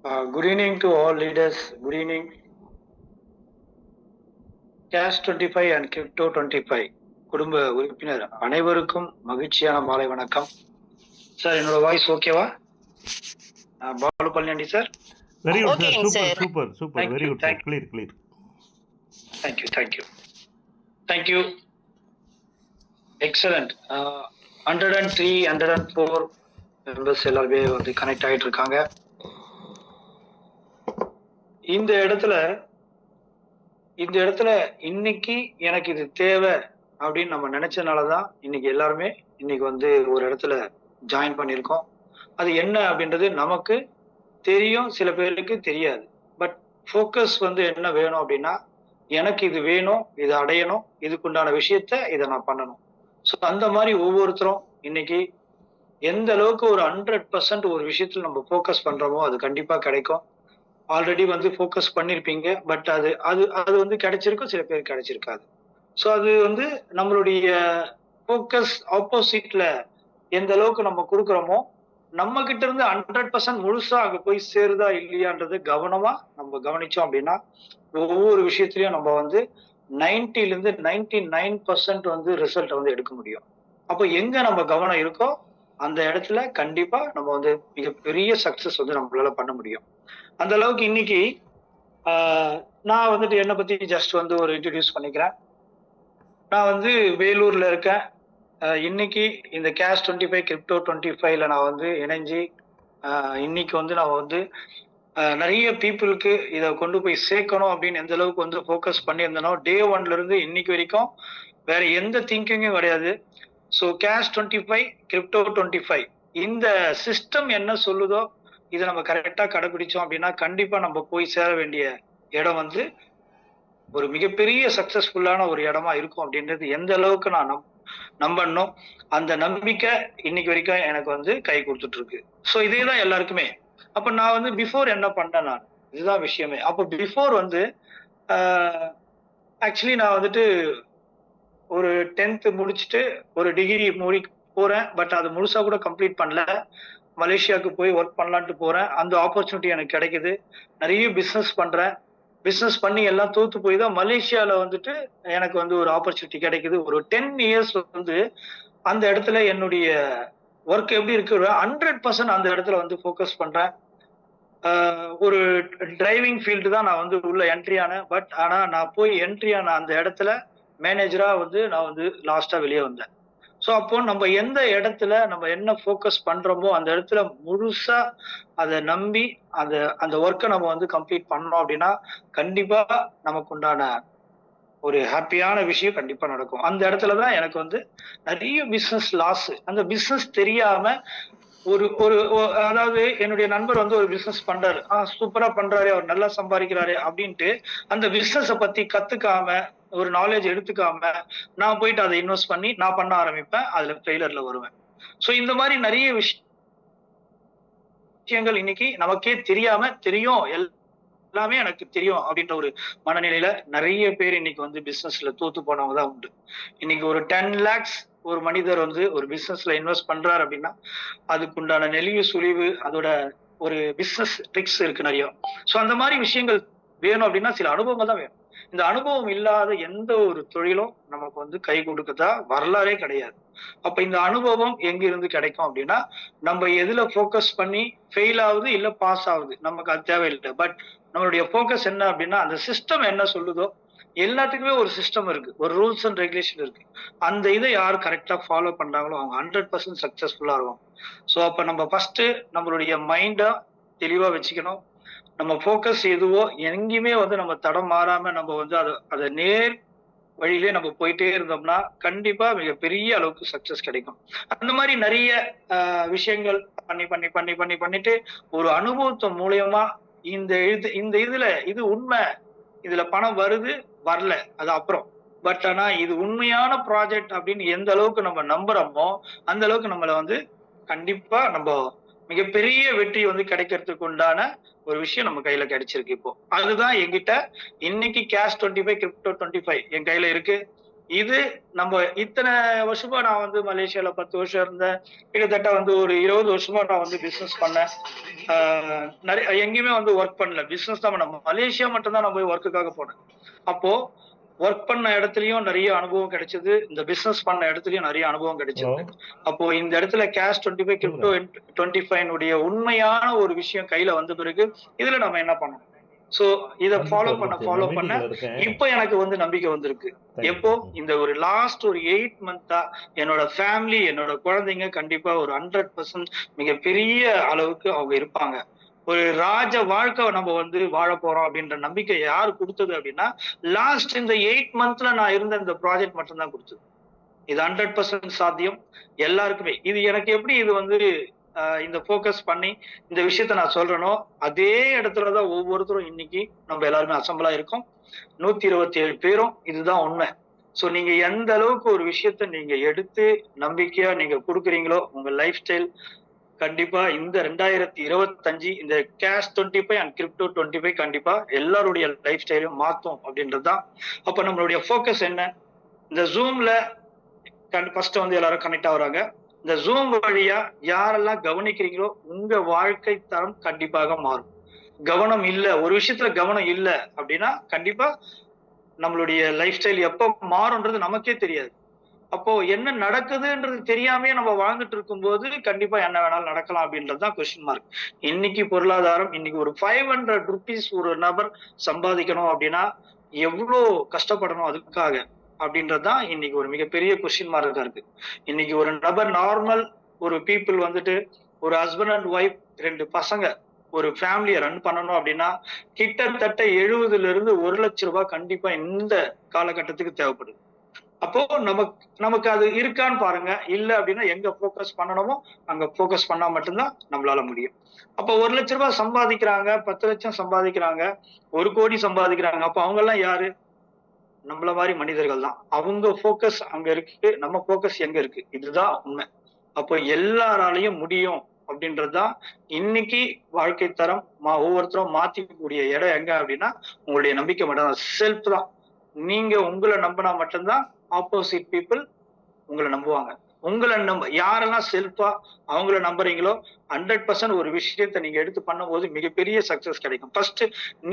Good evening to all leaders. Good evening. Cash 25 and Crypto 25 குடும்ப உறுப்பினர் அனைவருக்கும் மகிழ்ச்சியான மாலை வணக்கம். சார் என்னோட வாய்ஸ் ஓகேவா? Balu Palaniyandi sir. Very good, sir. Super. Very good, sir. Clear. Thank you. Excellent. 103, 104 members எல்லாருமே வந்து கனெக்ட் ஆயிட்டு இருக்காங்க. இந்த இடத்துல இன்னைக்கு எனக்கு இது தேவை அப்படின்னு நம்ம நினைச்சதுனாலதான் இன்னைக்கு எல்லாருமே இன்னைக்கு வந்து ஒரு இடத்துல ஜாயின் பண்ணியிருக்கோம். அது என்ன அப்படின்றது நமக்கு தெரியும், சில பேருக்கு தெரியாது. பட் ஃபோக்கஸ் வந்து என்ன வேணும் அப்படின்னா, எனக்கு இது வேணும், இது அடையணும், இதுக்குண்டான விஷயத்த இதை நான் பண்ணணும். ஸோ அந்த மாதிரி ஒவ்வொருத்தரும் இன்னைக்கு எந்த அளவுக்கு ஒரு 100% ஒரு விஷயத்துல நம்ம ஃபோக்கஸ் பண்றோமோ அது கண்டிப்பா கிடைக்கும். ஆல்ரெடி வந்து ஃபோக்கஸ் பண்ணிருப்பீங்க, பட் அது வந்து கிடைச்சிருக்கும், சில பேர் கிடைச்சிருக்காது. ஸோ அது வந்து நம்மளுடைய ஃபோக்கஸ் ஆப்போசிட்ல எந்த அளவுக்கு நம்ம கொடுக்குறோமோ நம்ம கிட்ட இருந்து 100% முழுசா அங்க போய் சேருதா இல்லையான்றது கவனமா நம்ம கவனிச்சோம் அப்படின்னா ஒவ்வொரு விஷயத்திலயும் நம்ம வந்து 90ல இருந்து 99% வந்து ரிசல்ட் வந்து எடுக்க முடியும். அப்போ எங்க நம்ம கவனம் இருக்கோ அந்த இடத்துல கண்டிப்பா நம்ம வந்து மிகப்பெரிய சக்சஸ் வந்து நம்மளால பண்ண முடியும். அந்த அளவுக்கு இன்னைக்கு நான் வந்துட்டு என்னை பத்தி ஜஸ்ட் வந்து ஒரு இன்ட்ரடியூஸ் பண்ணிக்கிறேன். நான் வந்து வேலூர்ல இருக்கேன். இன்னைக்கு இந்த கேஷ் 25 கிரிப்டோ 25ல நான் வந்து இணைஞ்சு இன்னைக்கு வந்து நான் வந்து நிறைய பீப்புளுக்கு இதை கொண்டு போய் சேர்க்கணும் அப்படின்னு எந்த அளவுக்கு வந்து ஃபோக்கஸ் பண்ணியிருந்தனோ டே 1ல இருந்து இன்னைக்கு வரைக்கும் வேற எந்த திங்கிங்கும் கிடையாது. ஸோ கேஷ் 25 கிரிப்டோ 25 இந்த சிஸ்டம் என்ன சொல்லுதோ இதை நம்ம கரெக்டா கடைபிடிச்சோம் அப்படின்னா கண்டிப்பா நம்ம போய் சேர வேண்டிய இடம் வந்து ஒரு மிகப்பெரிய சக்சஸ்ஃபுல்லான ஒரு இடமா இருக்கும் அப்படின்றது எந்த அளவுக்கு நான் நம்பணும், அந்த நம்பிக்கை இன்னைக்கு வரைக்கும் எனக்கு வந்து கை கொடுத்துட்டு இருக்கு. ஸோ இதேதான் எல்லாருக்குமே. அப்ப நான் வந்து பிஃபோர் என்ன பண்ணேன், நான் இதுதான் விஷயமே. அப்போ பிஃபோர் வந்து ஆக்சுவலி நான் வந்துட்டு ஒரு 10th முடிச்சுட்டு ஒரு டிகிரி போறேன். பட் அது முழுசா கூட கம்ப்ளீட் பண்ணல. மலேசியாவுக்கு போய் ஒர்க் பண்ணலான்ட்டு போறேன். அந்த ஆப்பர்ச்சுனிட்டி எனக்கு கிடைக்குது. நிறைய பிசினஸ் பண்ணி எல்லாம் தோத்து போய் தான் மலேசியால வந்துட்டு எனக்கு வந்து ஒரு ஆப்பர்ச்சுனிட்டி கிடைக்குது. ஒரு 10 இயர்ஸ் வந்து அந்த இடத்துல என்னுடைய ஒர்க் எப்படி இருக்கு, 100% அந்த இடத்துல வந்து ஃபோக்கஸ் பண்றேன். ஒரு டிரைவிங் ஃபீல்டு தான் நான் வந்து உள்ள என்ட்ரி ஆனேன். பட் ஆனா நான் போய் என்ட்ரி ஆன அந்த இடத்துல மேனேஜரா வந்து நான் வந்து லாஸ்டா வெளியே வந்தேன். ஸோ அப்போ நம்ம எந்த இடத்துல நம்ம என்ன ஃபோக்கஸ் பண்றோமோ அந்த இடத்துல முழுசா அதை நம்பி அந்த ஒர்க்கை நம்ம வந்து கம்ப்ளீட் பண்ணோம் அப்படின்னா கண்டிப்பா நமக்கு உண்டான ஒரு ஹாப்பியான விஷயம் கண்டிப்பா நடக்கும். அந்த இடத்துலதான் எனக்கு வந்து நிறைய பிசினஸ் லாஸ். அந்த பிசினஸ் தெரியாம ஒரு அதாவது என்னுடைய நண்பர் வந்து ஒரு பிசினஸ் பண்றாரு, சூப்பரா பண்றாரு, அவர் நல்லா சம்பாதிக்கிறாரு அப்படின்ட்டு அந்த பிசினஸ பத்தி கத்துக்காம ஒரு நாலேஜ் எடுத்துக்காம நான் போயிட்டு அதை இன்வெஸ்ட் பண்ணி நான் பண்ண ஆரம்பிப்பேன். அதுல ஃபெயிலர்ல வருவேன். ஸோ இந்த மாதிரி நிறைய விஷயங்கள் இன்னைக்கு நமக்கே தெரியும், எல்லாமே எனக்கு தெரியும் அப்படின்ற ஒரு மனநிலையில நிறைய பேர் இன்னைக்கு வந்து பிசினஸ்ல தோத்து போனவங்க தான் உண்டு. இன்னைக்கு ஒரு 10 lakhs ஒரு மனிதர் வந்து ஒரு பிசினஸ்ல இன்வெஸ்ட் பண்றாரு அப்படின்னா அதுக்குண்டான நெளிவு சுழிவு அதோட ஒரு பிசினஸ் ட்ரிக்ஸ் இருக்கு நிறைய. ஸோ அந்த மாதிரி விஷயங்கள் வேணும் அப்படின்னா சில அனுபவங்கள் தான் வேணும். இந்த அனுபவம் இல்லாத எந்த ஒரு தொழிலும் நமக்கு வந்து கை கொடுக்கதா வரலாறே கிடையாது. அப்ப இந்த அனுபவம் எங்க இருந்து கிடைக்கும் அப்படின்னா நம்ம எதுல ஃபோக்கஸ் பண்ணி ஃபெயில் ஆகுது இல்ல பாஸ் ஆகுது நமக்கு அது தேவையில்லை. பட் நம்மளுடைய ஃபோக்கஸ் என்ன அப்படின்னா அந்த சிஸ்டம் என்ன சொல்லுதோ, எல்லாத்துக்குமே ஒரு சிஸ்டம் இருக்கு, ஒரு ரூல்ஸ் அண்ட் ரெகுலேஷன் இருக்கு. அந்த இதை யார் கரெக்டா ஃபாலோ பண்றாங்களோ அவங்க 100% சக்சஸ்ஃபுல்லா இருக்கும். ஸோ அப்ப நம்ம ஃபர்ஸ்ட் நம்மளுடைய மைண்டை தெளிவா வச்சுக்கணும். நம்ம ஃபோக்கஸ் எதுவோ எங்கேயுமே வந்து நம்ம தடம் மாறாம நம்ம வந்து அதை நேர் வழியிலே நம்ம போயிட்டே இருந்தோம்னா கண்டிப்பா மிகப்பெரிய அளவுக்கு சக்சஸ் கிடைக்கும். அந்த மாதிரி நிறைய விஷயங்கள் பண்ணிட்டு ஒரு அனுபவத்து மூலியமா இந்த இதுல இது உண்மை, இதுல பணம் வருது வரல அது அப்புறம். பட் ஆனா இது உண்மையான ப்ராஜெக்ட் அப்படின்னு எந்த அளவுக்கு நம்ம நம்புறோமோ அந்த அளவுக்கு நம்மள வந்து கண்டிப்பா நம்ம மிகப்பெரிய வெற்றி வந்து கிடைக்கிறதுக்கு உண்டான ஒரு விஷயம் நம்ம கையில கிடைச்சிருக்கு. இப்போ அதுதான் என்கிட்ட இன்னைக்கு கேஷ் 25 கிரிப்டோ 25 என் கையில இருக்கு. இது நம்ம இத்தனை வருஷமா நான் வந்து மலேசியால 10 வருஷம் இருந்தேன். கிட்டத்தட்ட வந்து ஒரு 20 வருஷமா நான் வந்து பிசினஸ் பண்ணேன். நிறைய எங்கேயுமே வந்து ஒர்க் பண்ணல. பிசினஸ் தான் பண்ணேன். மலேசியா மட்டும் தான் நான் போய் ஒர்க்குக்காக போனேன். அப்போ ஒர்க் பண்ண இடத்துலயும் நிறைய அனுபவம் கிடைச்சது. இந்த பிசினஸ் பண்ண இடத்துலயும் நிறைய அனுபவம் கிடைச்சது. அப்போ இந்த இடத்துல கேஷ் 25 கிரிப்டோ 25 உண்மையான ஒரு விஷயம் கையில வந்த பிறகு இதுல நம்ம என்ன பண்ணணும்? சோ இத ஃபாலோ பண்ண இப்ப எனக்கு வந்து நம்பிக்கை வந்திருக்கு. எப்போ இந்த ஒரு லாஸ்ட் ஒரு 8 மந்தா என்னோட ஃபேமிலி, என்னோட குழந்தைங்க கண்டிப்பா ஒரு 100% மிகப்பெரிய அளவுக்கு அவங்க இருப்பாங்க. ஒரு ராஜ வாழ்க்கை நம்ம வந்து வாழ போறோம் அப்படின்ற நம்பிக்கை யாரு கொடுத்தது அப்படின்னா, லாஸ்ட் இந்த 8 மந்த்ல நான் இருந்த இந்த ப்ராஜெக்ட் மட்டும் தான் கொடுத்தது. இது 100% சாத்தியம் எல்லாருக்குமே. இது எனக்கு எப்படி இது வந்து இந்த ஃபோக்கஸ் பண்ணி இந்த விஷயத்த நான் சொல்றேனோ, அதே இடத்துலதான் ஒவ்வொருத்தரும் இன்னைக்கு நம்ம எல்லாருமே அசெம்பிளா இருக்கோம். 127 பேரும் இதுதான் உண்மை. சோ நீங்க எந்த அளவுக்கு ஒரு விஷயத்த நீங்க எடுத்து நம்பிக்கையா நீங்க கொடுக்குறீங்களோ, உங்க லைஃப் ஸ்டைல் கண்டிப்பா இந்த 2025 இந்த கேஷ் 25 அண்ட் கிரிப்டோ 25 கண்டிப்பா எல்லாருடைய லைஃப் ஸ்டைலையும் மாத்தும் அப்படின்றதுதான். அப்ப நம்மளுடைய ஃபோக்கஸ் என்ன? இந்த ஜூம்ல ஃபர்ஸ்ட் வந்து எல்லாரும் கனெக்ட் ஆகுறாங்க. இந்த ஜூம் வழியா யாரெல்லாம் கவனிக்கிறீங்களோ உங்க வாழ்க்கை தரம் கண்டிப்பாக மாறும். கவனம் இல்ல, ஒரு விஷயத்துல கவனம் இல்ல அப்படின்னா கண்டிப்பா நம்மளுடைய லைஃப் ஸ்டைல் எப்ப மாறும்ன்றது நமக்கே தெரியாது. அப்போ என்ன நடக்குதுன்றது தெரியாமயே நம்ம வாழ்ந்துட்டு இருக்கும்போது கண்டிப்பா என்ன வேணாலும் நடக்கலாம் அப்படின்றதுதான் கொஸ்டின் மார்க். இன்னைக்கு பொருளாதாரம், இன்னைக்கு ஒரு 500 rupees ஒரு நபர் சம்பாதிக்கணும் அப்படின்னா எவ்வளவு கஷ்டப்படணும் அதுக்காக அப்படின்றதுதான் இன்னைக்கு ஒரு மிகப்பெரிய கொஸ்டின் மார்க்கா இருக்கு. இன்னைக்கு ஒரு நபர் நார்மல் ஒரு பீப்புள் வந்துட்டு ஒரு ஹஸ்பண்ட் அண்ட் ஒய்ஃப் 2 பசங்க ஒரு ஃபேமிலியை ரன் பண்ணணும் அப்படின்னா கிட்டத்தட்ட 70 இருந்து 1 லட்சம் ரூபாய் கண்டிப்பா இந்த காலகட்டத்துக்கு தேவைப்படுது. அப்போ நமக்கு அது இருக்கான்னு பாருங்க. இல்ல அப்படின்னா எங்க போக்கஸ் பண்ணணுமோ அங்க போக்கஸ் பண்ணா மட்டும்தான் நம்மளால முடியும். அப்ப 1 லட்சம் ரூபாய் சம்பாதிக்கிறாங்க, 10 லட்சம் சம்பாதிக்கிறாங்க, 1 கோடி சம்பாதிக்கிறாங்க. அப்ப அவங்க எல்லாம் யாரு? நம்மள மாதிரி மனிதர்கள் தான். அவங்க போக்கஸ் அங்க இருக்கு, நம்ம போக்கஸ் எங்க இருக்கு? இதுதான் உண்மை. அப்போ எல்லாராலையும் முடியும் அப்படின்றதுதான் இன்னைக்கு வாழ்க்கை தரம் ஒவ்வொருத்தரும் மாத்திக்கக்கூடிய இடம் எங்க அப்படின்னா உங்களுடைய நம்பிக்கை மட்டும் தான். செல்ஃப் தான். நீங்க உங்களை நம்பினா மட்டும்தான் ஆப்போசிட் பீப்புள் உங்களை நம்புவாங்க. உங்களை யாரெல்லாம் செல்ஃபா அவங்கள நம்புறீங்களோ 100% ஒரு விஷயத்த நீங்க எடுத்து பண்ணும்போது மிகப்பெரிய சக்சஸ் கிடைக்கும். ஃபர்ஸ்ட்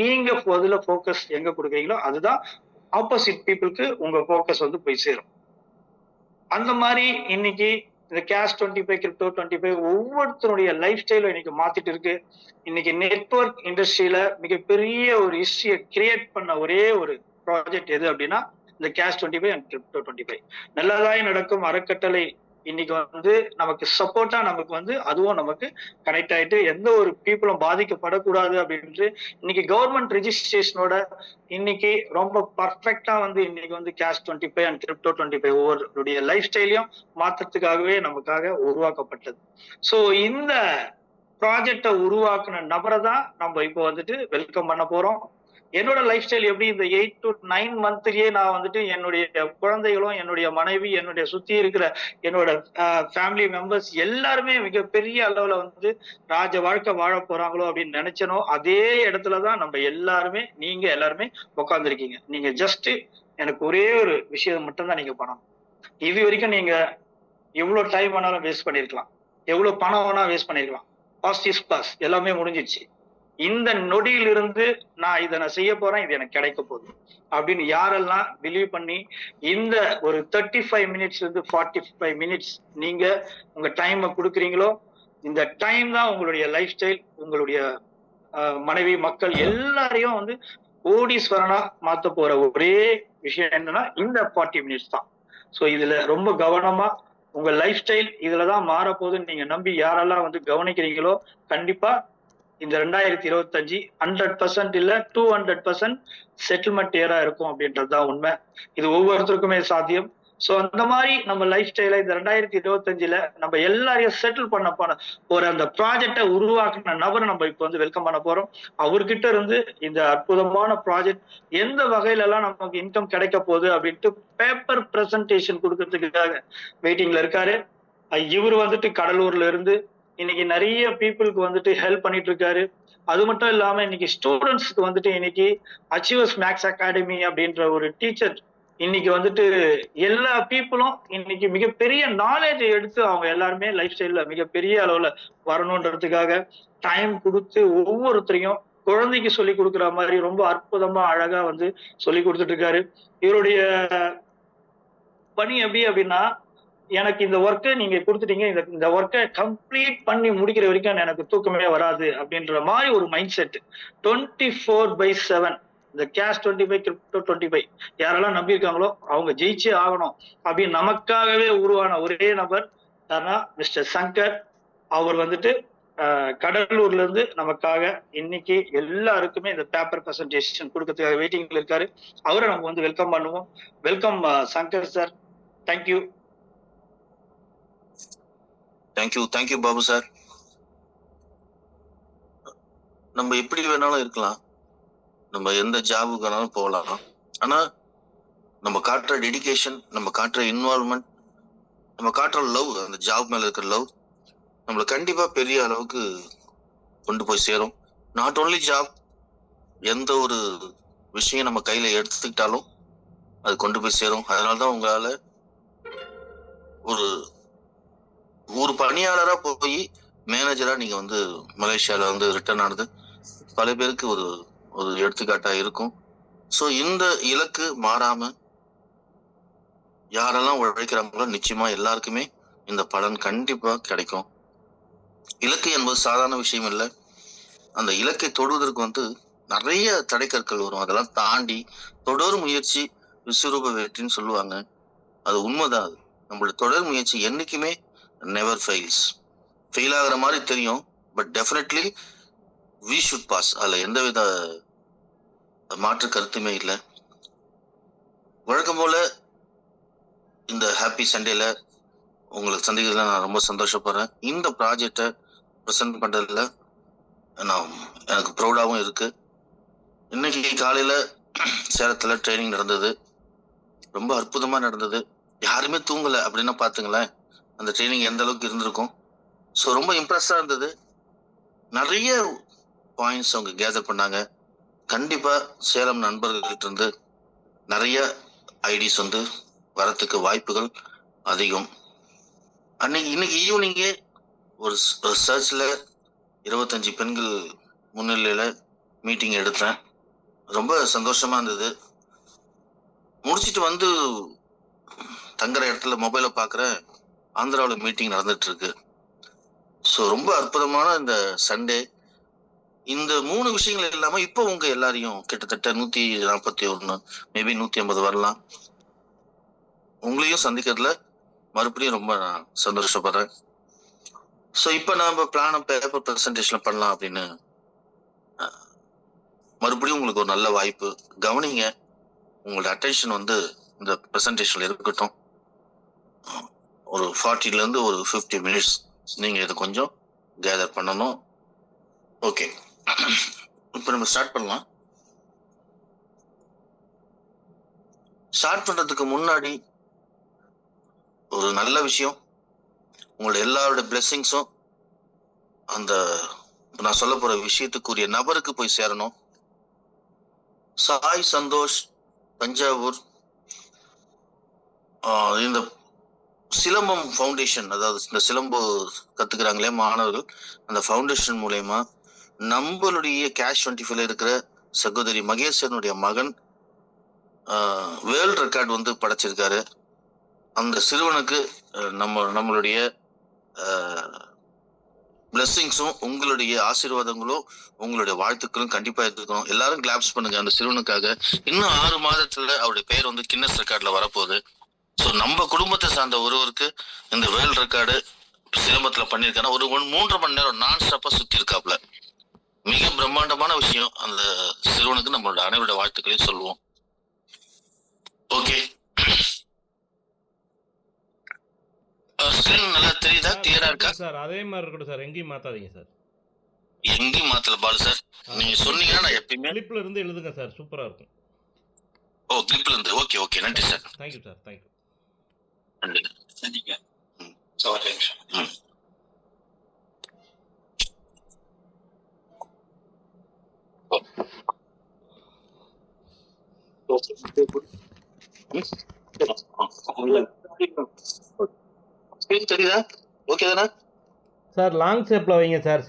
நீங்க அதுல போக்கஸ் எங்க கொடுக்குறீங்களோ அதுதான் ஆப்போசிட் பீப்புளுக்கு உங்க போக்கஸ் வந்து போய் சேரும். அந்த மாதிரி இன்னைக்கு இந்த கேஷ் 25 கிரிப்டோ 25 ஒவ்வொருத்தருடைய லைஃப் ஸ்டைலும் இன்னைக்கு மாத்திட்டு இருக்கு. இன்னைக்கு நெட்வொர்க் இண்டஸ்ட்ரியில மிகப்பெரிய ஒரு ஹிஸ்டரியை கிரியேட் பண்ண ஒரே ஒரு ப்ராஜெக்ட் எது அப்படின்னா இந்த கேஷ் 25 அண்ட் கிரிப்டோ 25. நல்லதாய் நடக்கும் அறக்கட்டளை இன்னைக்கு வந்து நமக்கு சப்போர்ட்டா நமக்கு வந்து அதுவும் நமக்கு கனெக்ட் ஆயிட்டு எந்த ஒரு பீப்புளும் பாதிக்கப்படக்கூடாது அப்படின்ட்டு இன்னைக்கு கவர்மெண்ட் ரெஜிஸ்ட்ரேஷனோட இன்னைக்கு ரொம்ப பர்ஃபெக்டா வந்து இன்னைக்கு வந்து கேஷ் 25 அண்ட் கிரிப்டோ 25 ஒவ்வொருடைய லைஃப் ஸ்டைலையும் மாற்றத்துக்காகவே நமக்காக உருவாக்கப்பட்டது. சோ இந்த ப்ராஜெக்டை உருவாக்குன நபரை தான் நம்ம இப்போ வந்துட்டு வெல்கம் பண்ண போறோம். என்னோட லைஃப் ஸ்டைல் எப்படி இந்த 8 to 9 மந்த்லயே நான் வந்துட்டு என்னுடைய குழந்தைகளும், என்னுடைய மனைவி, என்னுடைய சுத்தி இருக்கிற என்னோட ஃபேமிலி மெம்பர்ஸ் எல்லாருமே மிகப்பெரிய அளவுல வந்து ராஜ வாழ்க்கை வாழ போறாங்களோ அப்படின்னு நினைச்சனோ அதே இடத்துலதான் நம்ம எல்லாருமே நீங்க எல்லாருமே உட்கார்ந்துருக்கீங்க. நீங்க ஜஸ்ட் எனக்கு ஒரே ஒரு விஷயம் மட்டும்தான் நீங்க பண்ணணும். இது வரைக்கும் நீங்க எவ்வளவு டைம் வேணாலும் வேஸ்ட் பண்ணிருக்கலாம், எவ்வளவு பணம் வேணா வேஸ்ட் பண்ணிருக்கலாம். பாஸ்ட் இஸ் பாஸ், எல்லாமே முடிஞ்சிடுச்சு. இந்த நொடியிலிருந்து நான் இதை நான் செய்ய போறேன், இது எனக்கு கிடைக்க போகுது அப்படின்னு யாரெல்லாம் பிலீவ் பண்ணி இந்த ஒரு 35 மினிட்ஸ்ல இருந்து 45 மினிட்ஸ் நீங்க உங்க டைமை கொடுக்குறீங்களோ இந்த டைம் தான் உங்களுடைய லைஃப் ஸ்டைல், உங்களுடைய மனைவி மக்கள் எல்லாரையும் வந்து கோடீஸ்வரனா மாத்த போற ஒரே விஷயம் என்னன்னா இந்த 40 மினிட்ஸ் தான். சோ இதுல ரொம்ப கவனமா உங்க லைஃப் ஸ்டைல் இதுலதான் மாறப்போகுதுன்னு நீங்க நம்பி யாரெல்லாம் வந்து கவனிக்கிறீங்களோ கண்டிப்பா இந்த 2025 100% இல்ல 200% செட்டில்மெண்ட் இயரா இருக்கும் அப்படின்றதுதான் உண்மை. இது ஒவ்வொருத்தருக்குமே சாத்தியம். சோ அந்த மாதிரி நம்ம லைஃப் ஸ்டைல இந்த 2025ல நம்ம எல்லாரையும் செட்டில் பண்ண ஒரு அந்த ப்ராஜெக்டை உருவாக்குன நபரை நம்ம இப்ப வந்து வெல்கம் பண்ண போறோம். அவர்கிட்ட இருந்து இந்த அற்புதமான ப்ராஜெக்ட் எந்த வகையில எல்லாம் நமக்கு இன்கம் கிடைக்க போகுது அப்படின்ட்டு பேப்பர் பிரசன்டேஷன் கொடுக்கறதுக்காக வெயிட்டிங்ல இருக்காரு. இவர் வந்துட்டு கடலூர்ல இருந்து இன்னைக்கு நிறைய பீப்புளுக்கு வந்துட்டு ஹெல்ப் பண்ணிட்டு இருக்காரு. அது மட்டும் இல்லாம இன்னைக்கு ஸ்டூடெண்ட்ஸ்க்கு வந்துட்டு இன்னைக்கு அச்சீவர்ஸ் மேக்ஸ் அகாடமி அப்படின்ற ஒரு டீச்சர் இன்னைக்கு வந்துட்டு எல்லா பீப்புளும் இன்னைக்கு மிகப்பெரிய நாலேஜ் எடுத்து அவங்க எல்லாருமே லைஃப் ஸ்டைல்ல மிகப்பெரிய அளவுல வரணுன்றதுக்காக டைம் கொடுத்து ஒவ்வொருத்தரையும் குழந்தைக்கு சொல்லி கொடுக்குற மாதிரி ரொம்ப அற்புதமா அழகா வந்து சொல்லி கொடுத்துட்டு இருக்காரு. இவருடைய பணி எப்படி அப்படின்னா, எனக்கு இந்த ஒர்க்கை நீங்க கொடுத்துட்டீங்க, இந்த ஒர்க்கை கம்ப்ளீட் பண்ணி முடிக்கிற வரைக்கும் எனக்கு தூக்கமே வராது அப்படின்ற மாதிரி ஒரு மைண்ட் செட். 24/7 இந்த கேஷ் 25 கிரிப்டோ 25 யாரெல்லாம் நம்பியிருக்காங்களோ அவங்க ஜெயிச்சே ஆகணும் அப்படின்னு நமக்காகவே உருவான ஒரே நபர் யாருன்னா மிஸ்டர் சங்கர். அவர் வந்துட்டு கடலூர்ல இருந்து நமக்காக இன்னைக்கு எல்லாருக்குமே இந்த பேப்பர் பிரசன்டேஷன் கொடுக்கறதுக்காக வெயிட்டிங்ல இருக்காரு. அவரை நம்ம வந்து வெல்கம் பண்ணுவோம். Welcome Shankar sir. Thank you. Thank you Babu sir. நம்ம எப்படி வேணாலும் இருக்கலாம், நம்ம எந்த ஜாபுக்கு வேணாலும் போகலாம். ஆனா நம்ம காட்டுற டெடிகேஷன், நம்ம காட்டுற இன்வால்வ்மெண்ட், நம்ம காட்டுற லவ், அந்த ஜாப் மேல இருக்கிற லவ் நம்மள கண்டிப்பா பெரிய அளவுக்கு கொண்டு போய் சேரும். நாட் ஓன்லி ஜாப், எந்த ஒரு விஷயம் நம்ம கையில எடுத்துக்கிட்டாலும் அது கொண்டு போய் சேரும். அதனாலதான் உங்களால ஒரு பணியாளரா போய் மேனேஜரா நீங்க வந்து மலேசியால வந்து ரிட்டர்ன் ஆனது பல பேருக்கு ஒரு ஒரு எடுத்துக்காட்டா இருக்கும். சோ இந்த இலக்கு மாறாம யாரெல்லாம் உழைக்கிறாங்களோ நிச்சயமா எல்லாருக்குமே இந்த பலன் கண்டிப்பா கிடைக்கும். இலக்கு என்பது சாதாரண விஷயம் இல்லை. அந்த இலக்கை தொடுவதற்கு வந்து நிறைய தடைக்கற்கள் வரும். அதெல்லாம் தாண்டி தொடர் முயற்சி விஸ்வரூப வெற்றின்னு சொல்லுவாங்க. அது உண்மைதான். அது நம்மளோட தொடர் முயற்சி என்னைக்குமே நெவர் ஃபெயில்ஸ். ஃபெயில் ஆகுற மாதிரி தெரியும், but definitely we should pass. அதுல எந்தவித மாற்று கருத்துமே இல்லை. வழக்கம் போல இந்த ஹாப்பி சண்டேல உங்களுக்கு சந்திக்கிறதுல நான் ரொம்ப சந்தோஷப்படுறேன். இந்த ப்ராஜெக்டை ப்ரெசென்ட் பண்றதுல எனக்கு ப்ரௌடாகவும் இருக்கு. இன்னைக்கு காலையில சேலத்துல ட்ரைனிங் நடந்தது, ரொம்ப அற்புதமா நடந்தது. யாருமே தூங்கல அப்படின்னா பாத்துங்களேன் அந்த ட்ரைனிங் எந்த அளவுக்கு இருந்திருக்கும். ஸோ ரொம்ப இம்ப்ரெஸ்ஸா இருந்தது. நிறைய பாயிண்ட்ஸ் அவங்க கேதர் பண்ணாங்க. கண்டிப்பா சேலம் நண்பர்கள்ட்ட இருந்து நிறைய ஐடிஸ் வந்து வரத்துக்கு வாய்ப்புகள் அதிகம். இன்னைக்கு ஈவினிங்கே ஒரு சர்ச்ல 25 பெண்கள் முன்னிலையில மீட்டிங் எடுத்தேன். ரொம்ப சந்தோஷமா இருந்தது. முடிச்சிட்டு வந்து தங்குற இடத்துல மொபைல பாக்குறேன், ஆந்திராவில் மீட்டிங் நடந்துட்டு இருக்கு. ஸோ ரொம்ப அற்புதமான இந்த சண்டே. இந்த 3 விஷயங்கள் இல்லாம இப்போ உங்க எல்லாரையும் கிட்டத்தட்ட 141 மேபி 150 வரலாம், உங்களையும் சந்திக்கிறதுல மறுபடியும் ரொம்ப சந்தோஷப்படுறேன். ஸோ இப்போ நாம பிளான் பேப்பர் ப்ரெசன்டேஷன் பண்ணலாம் அப்படின்னு மறுபடியும் உங்களுக்கு ஒரு நல்ல வாய்ப்பு. கவனிங்க, உங்களோட அட்டென்ஷன் வந்து இந்த ப்ரெசன்டேஷன்ல இருக்கட்டும். ஒரு 40ல இருந்து ஒரு 50 மினிட்ஸ் நீங்க இதை கொஞ்சம் கேதர் பண்ணணும். ஓகே, இப்போ நம்ம ஸ்டார்ட் பண்ணலாம். ஸ்டார்ட் பண்றதுக்கு முன்னாடி ஒரு நல்ல விஷயம், உங்களோட எல்லாரோட பிளெஸிங்ஸும் அந்த நான் சொல்ல போற விஷயத்துக்குரிய நபருக்கு போய் சேரணும். சாய் சந்தோஷ் தஞ்சாவூர் இந்த சிலம்பம் ஃபவுண்டேஷன், அதாவது இந்த சிலம்பு கத்துக்கிறாங்களே மாணவர்கள், அந்த ஃபவுண்டேஷன் மூலயமா நம்மளுடைய கேஷ் 25ல இருக்கிற சகோதரி மகேஸ்வரனுடைய மகன் வேர்ல்ட் ரெக்கார்ட் வந்து படைச்சிருக்காரு. அந்த சிறுவனுக்கு நம்மளுடைய பிளெஸிங்ஸும் உங்களுடைய ஆசீர்வாதங்களும் உங்களுடைய வாழ்த்துக்களும் கண்டிப்பா எடுத்துக்கணும். எல்லாரும் கிளாப்ஸ் பண்ணுங்க அந்த சிறுவனுக்காக. இன்னும் 6 மாதத்துல அவருடைய பேர் வந்து கின்னஸ் ரெக்கார்ட்ல வரப்போகுது. ஸோ நம்ம குடும்பத்தை சார்ந்த ஒருவருக்கு இந்த வேர்ல்ட் ரெக்கார்டு சிலம்பத்துல பண்ணியிருக்காங்க. ஒரு 3.5 மணி நேரம் நான் ஸ்டாப்பா சுத்தி இருக்காப்ல. மிக பிரம்மாண்டமான விஷயம். அந்த சிறுவனுக்கு நம்மளோட அனைவரோட வாழ்த்துக்களையும் சொல்லுவோம். ஓகே, ஸ்கிரீன் நல்லா தெரியுதா? கிளியரா இருக்கா சார்? அதே மாதிரி இருக்கட்டும் சார், எங்கேயும் மாத்தாதீங்க சார். எங்கேயும் மாத்தல பாலு சார். நீங்க சொன்னீங்கன்னா நான் எப்பயுமே கிளிப்ல இருந்து எழுதுங்க சார், சூப்பரா இருக்கும். ஓ, கிளிப்ல இருந்து. ஓகே ஓகே, நன்றி சார். Thank you sir, thank you. நன்றி. நன்றிங்க. ஸ்கிரீன் தெரியுதா? ஓகே தானே சார் லாங் ஷேப்பில் வைங்க சார்.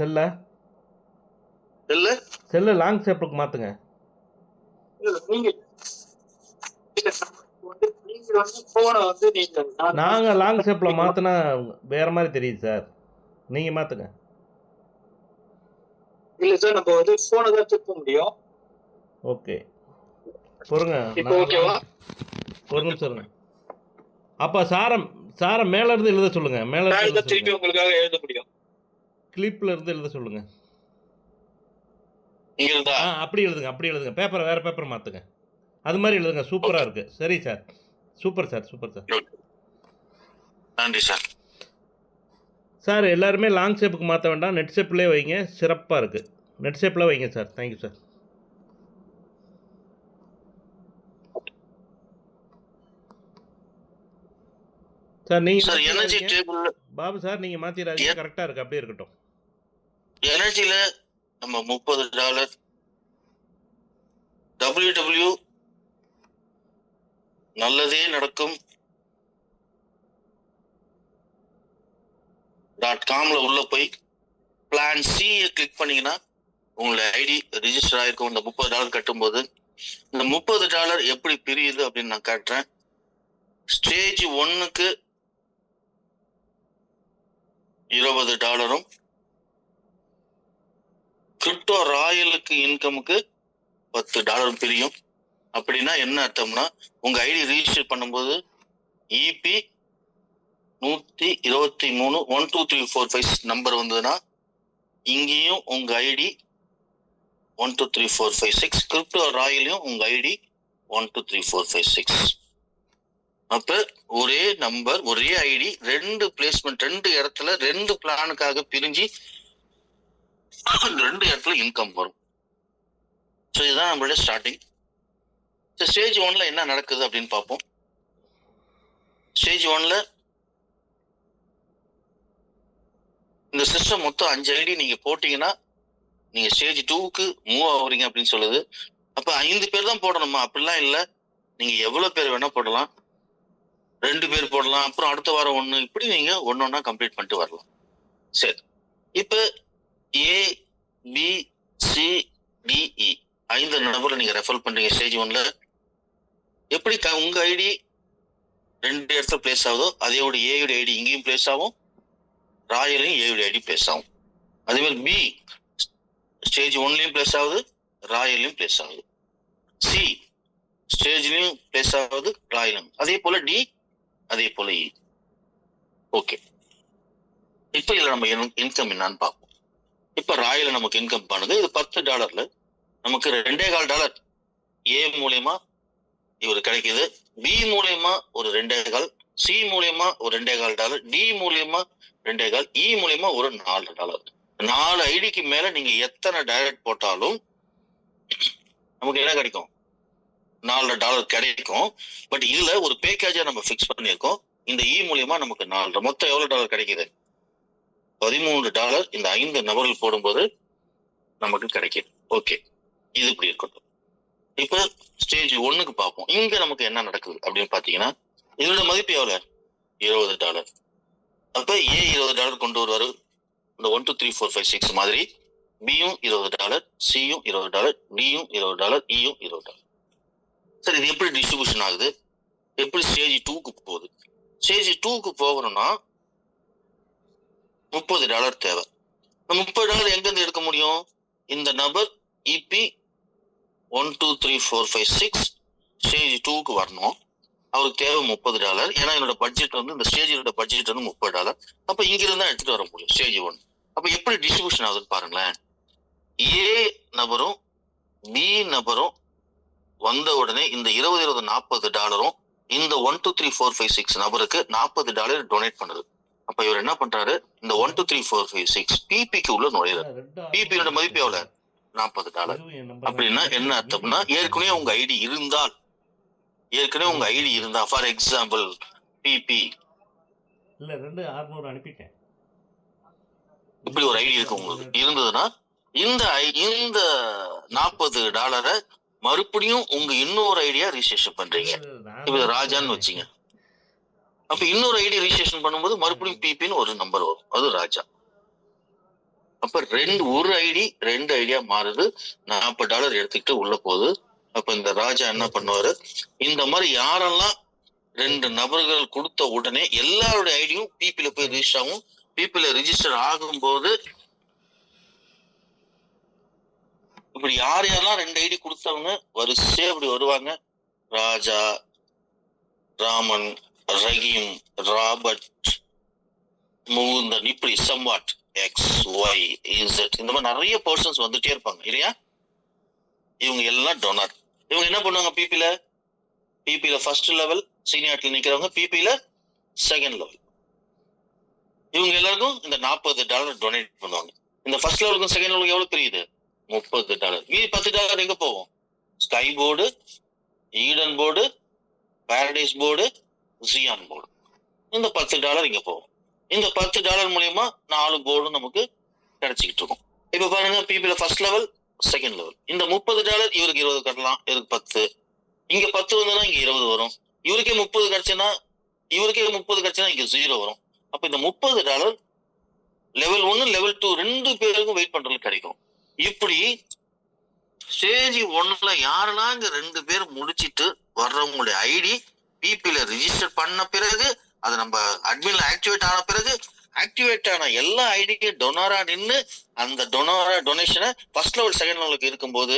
இல்ல செல்லை லாங் ஷேப்புக்கு மாற்றுங்க. நாங்கள் லாங் ஷேப்பில் மாற்றினா வேறு மாதிரி தெரியுது சார். நீங்கள் மாற்றுங்க. இல்ல சார், நம்ம வந்து போனை தான் திருப்ப முடியும். ஓகே பொறுங்க. இப்போ ஓகேவா? ஒரு நிமிஷம் இருங்க. அப்போ சாரம் மேலே இருந்து எழுத சொல்லுங்கள். மேலே இருந்து திருப்பி உங்களுக்காக எழுத முடியும். கிளிப்பில் இருந்து எழுத சொல்லுங்கள். அப்படி எழுதுங்க. பேப்பரை வேறு பேப்பர் மாற்றுங்க. அது மாதிரி எழுதுங்க. சூப்பராக இருக்குது. சரி சார். Super sir. நன்றி சார். சார் எல்லாருமே லாங் ஷேப்புக்கு மாற்ற வேண்டாம். நெட் ஷேப்லேயே வைங்க. சிறப்பாக இருக்குது. நெட் ஷேப்பில் வைங்க சார். Thank you sir. சார் நீங்கள் எனர்ஜி டேபிள் பாபு சார் நீங்கள் மாற்றிடாதீங்க. கரெக்டாக இருக்குது. அப்படியே இருக்கட்டும். எனர்ஜியில் நம்ம $30 WW நல்லதே நடக்கும் .comல உள்ள போய் பிளான் C கிளிக் பண்ணீங்கன்னா உங்களோட ஐடி ரிஜிஸ்டர் ஆயிருக்கும். இந்த $30 கட்டும்போது இந்த $30 எப்படி பிரியுது அப்படின்னு நான் காட்டுறேன். ஸ்டேஜ் 1க்கு $20, கிரிப்டோ ராயலுக்கு இன்கமுக்கு $10 பிரியும். அப்படின்னா என்ன அர்த்தம்னா, உங்க ஐடி ரிஜிஸ்டர் பண்ணும்போது EP 123 12345 நம்பர் வந்ததுன்னா இங்கேயும் உங்க ஐடி 123456, கிரிப்டோ ராயலையும் உங்க ஐடி 123456. அப்ப ஒரே நம்பர் ஒரே ஐடி 2 பிளேஸ்மெண்ட் 2 இடத்துல 2 பிளானுக்காக பிரிஞ்சு 2 இடத்துல இன்கம் வரும். ஸோ இதுதான் நம்மளுடைய ஸ்டார்டிங். ஸ்டேஜ் 1ல என்ன நடக்குது அப்படின்னு பார்ப்போம். ஸ்டேஜ் 1ல இந்த சிஸ்டம் மொத்தம் 5 ஐடி நீங்க போட்டீங்கன்னா நீங்க ஸ்டேஜ் 2க்கு மூவ் ஆகுறீங்க அப்படின்னு சொல்லுது. அப்ப 5 பேர் தான் போடணுமா? அப்படிலாம் இல்லை. நீங்க எவ்வளவு பேர் வேணா போடலாம். 2 பேர் போடலாம். அப்புறம் அடுத்த வாரம் 1, இப்படி நீங்க ஒன்னொன்னா கம்ப்ளீட் பண்ணிட்டு வரலாம். சரி, இப்ப ABCDE 5 நபரை நீங்க ரெஃபர் பண்றீங்க ஸ்டேஜ் 1ல. எப்படி உங்க ஐடி 2 இடத்துல பிளேஸ் ஆகுதோ அதேயோட ஏயோட ஐடி இங்கேயும் பிளேஸ் ஆகும், ராயலையும் ஏயோட ஐடி பிளேஸ் ஆகும். அதே மாதிரி B ஸ்டேஜ் 1லயும் பிளேஸ் ஆகுது, ராயலையும் பிளேஸ் ஆகுது. C ஸ்டேஜ்லயும் பிளேஸ் ஆகுது, ராயலும். அதே போல D, அதே போல E. ஓகே, இப்ப இதுல நம்ம இன்கம் என்னன்னு பார்ப்போம். இப்ப ராயல நமக்கு இன்கம் பண்ணுது. இது $10 நமக்கு $2.25 A மூலியமா இவரு கிடைக்குது. B மூலியமா ஒரு 2.25, C மூலியமா ஒரு $2.25, D மூலியமா 2.25, E மூலியமா ஒரு $4. 4 ஐடிக்கு மேல நீங்க எத்தனை டைரக்ட் போட்டாலும் நமக்கு என்ன கிடைக்கும்? $4 கிடைக்கும். பட் இதுல ஒரு பேக்கேஜா நம்ம பிக்ஸ் பண்ணியிருக்கோம். இந்த E மூலியமா நமக்கு $4. மொத்தம் எவ்வளவு டாலர் கிடைக்குது? $13 இந்த 5 நபர்கள் போடும்போது நமக்கு கிடைக்குது. ஓகே, இது இப்படி இருக்கட்டும். இப்ப ஸ்டேஜ் 1க்கு பார்ப்போம். இங்க நமக்கு என்ன நடக்குது அப்படின்னு பாத்தீங்கன்னா, இதோட மதிப்பு எவ்வளவு? $20. அப்ப A $20 கொண்டு வருவாரு. இந்த 1 2 3 4 5 6 மாதிரி பியும் $20, சியும் $20, டியும் $20, இயும் $20. சரி, இது எப்படி டிஸ்ட்ரிபியூஷன் ஆகுது? எப்படி ஸ்டேஜ் 2க்கு போகுது? ஸ்டேஜ் 2க்கு போகணும்னா $30 தேவை. இந்த $30 எங்க இருந்து எடுக்க முடியும்? இந்த நபர் EP 1 2 3 4 5 6 ஸ்டேஜ் 2க்கு வரணும். அவருக்கு தேவை $30. ஏன்னா என்னோட பட்ஜெட் வந்து இந்த ஸ்டேஜோட பட்ஜெட் வந்து $30. அப்ப இங்க இருந்தா எடுத்துட்டு வர முடியும் ஸ்டேஜ் 1. அப்ப எப்படி டிஸ்ட்ரிபியூஷன் ஆகுதுன்னு பாருங்களேன். A நபரும் B நபரும் வந்த உடனே இந்த 20 20 $40 இந்த 1 2 3 4 5 6 நபருக்கு $40 டொனேட் பண்ணுது. அப்ப இவர் என்ன பண்றாரு? இந்த 1 2 3 4 5 6 பிபிக்கு உள்ள நுழையிறாரு. பிபியோட மதிப்பு எவ்வளவு? $40. அப்படின்னா என்ன அர்த்தம்னா, ஏற்கனவே உங்க ஐடி இருந்தா ஃபார் எக்ஸாம்பிள் பிபி இல்ல 2600 அனுப்பிட்டேன். இப்படி ஒரு ஐடி இருக்கு உங்களுக்கு இருந்ததுன்னா இந்த $40 மறுபடியும் உங்க இன்னொரு ஐடியா ரிஜிஸ்ட்ரேஷன் பண்றீங்க. இப்ப ராஜான்னு வச்சுங்க. அப்ப இன்னொரு ஐடி ரிஜிஸ்ட்ரேஷன் பண்ணும்போது மறுபடியும் பிபின்னு ஒரு நம்பர் வரும், அது ராஜா. அப்ப ஒரு ஐடி 2 ஐடியா மாறுது. $40 எடுத்துக்கிட்டு உள்ள போகுது. அப்ப இந்த ராஜா என்ன பண்ணுவாரு, இந்த மாதிரி யாரெல்லாம் 2 நபர்கள் கொடுத்த உடனே எல்லாருடைய ஐடியும் பிபில போய் ரிஜிஸ்டர் ஆகும். பிபில ரிஜிஸ்டர் ஆகும்போது இப்படி யாரெல்லாம் 2 ஐடி கொடுத்தவங்க வரிசையா இப்படி வருவாங்க. ராஜா, ராமன், ரஹீம், ராபர்ட், முகுந்தன், இப்படி சம்வாட் எக்ஸ் ஒய் இசட் இந்த மாதிரி நிறைய பர்சன்ஸ் வந்துட்டே இருப்பாங்க இல்லையா. இவங்க எல்லாம் டொனர். இவங்க என்ன பண்ணுவாங்க, பிபில ஃபர்ஸ்ட் லெவல் சீனியாரிட்டில நிக்கிறவங்க, பிபில செகண்ட் லெவல். இவங்க எல்லாருக்கும் இந்த $40 டொனேட் பண்ணுவாங்க. இந்த ஃபர்ஸ்ட் லெவலுக்கும் செகண்ட் லெவலுக்கு எவ்வளவு தெரியுது, $30. மீதி $10 எங்க போகும், sky board, Eden board, paradise board, Zion board. இந்த $10 இங்க போகும். இந்த $10 மூலியமா 4 போர்டும் நமக்கு கிடைச்சிக்கிட்டு இருக்கும். இப்ப பாருங்க, பிபில ஃபர்ஸ்ட் லெவல் செகண்ட் லெவல். இந்த $30 இவருக்கு 20 கட்டலாம், இவருக்கு 10. இங்க 10 வந்தா இங்க 20 வரும். இவருக்கே 30 கிடைச்சுன்னா இங்க 0 வரும். அப்ப இந்த $30 லெவல் 1 லெவல் 2 2 பேருக்கும் வெயிட் பண்றதுக்கு கிடைக்கும். இப்படி ஸ்டேஜ் 1ல யாரெல்லாம் இங்க 2 பேர் முடிச்சிட்டு வர்றவங்களுடைய ஐடி பிபில ரிஜிஸ்டர் பண்ண பிறகு, அது நம்ம அட்மின்ல ஆக்டிவேட் ஆன பிறகு, ஆக்டிவேட் ஆன எல்லா ஐடிக்கும் டொனரா நின்று அந்த டொனேஷனை ஃபர்ஸ்ட் லெவல் செகண்ட் லெவலுக்கு இருக்கும்போது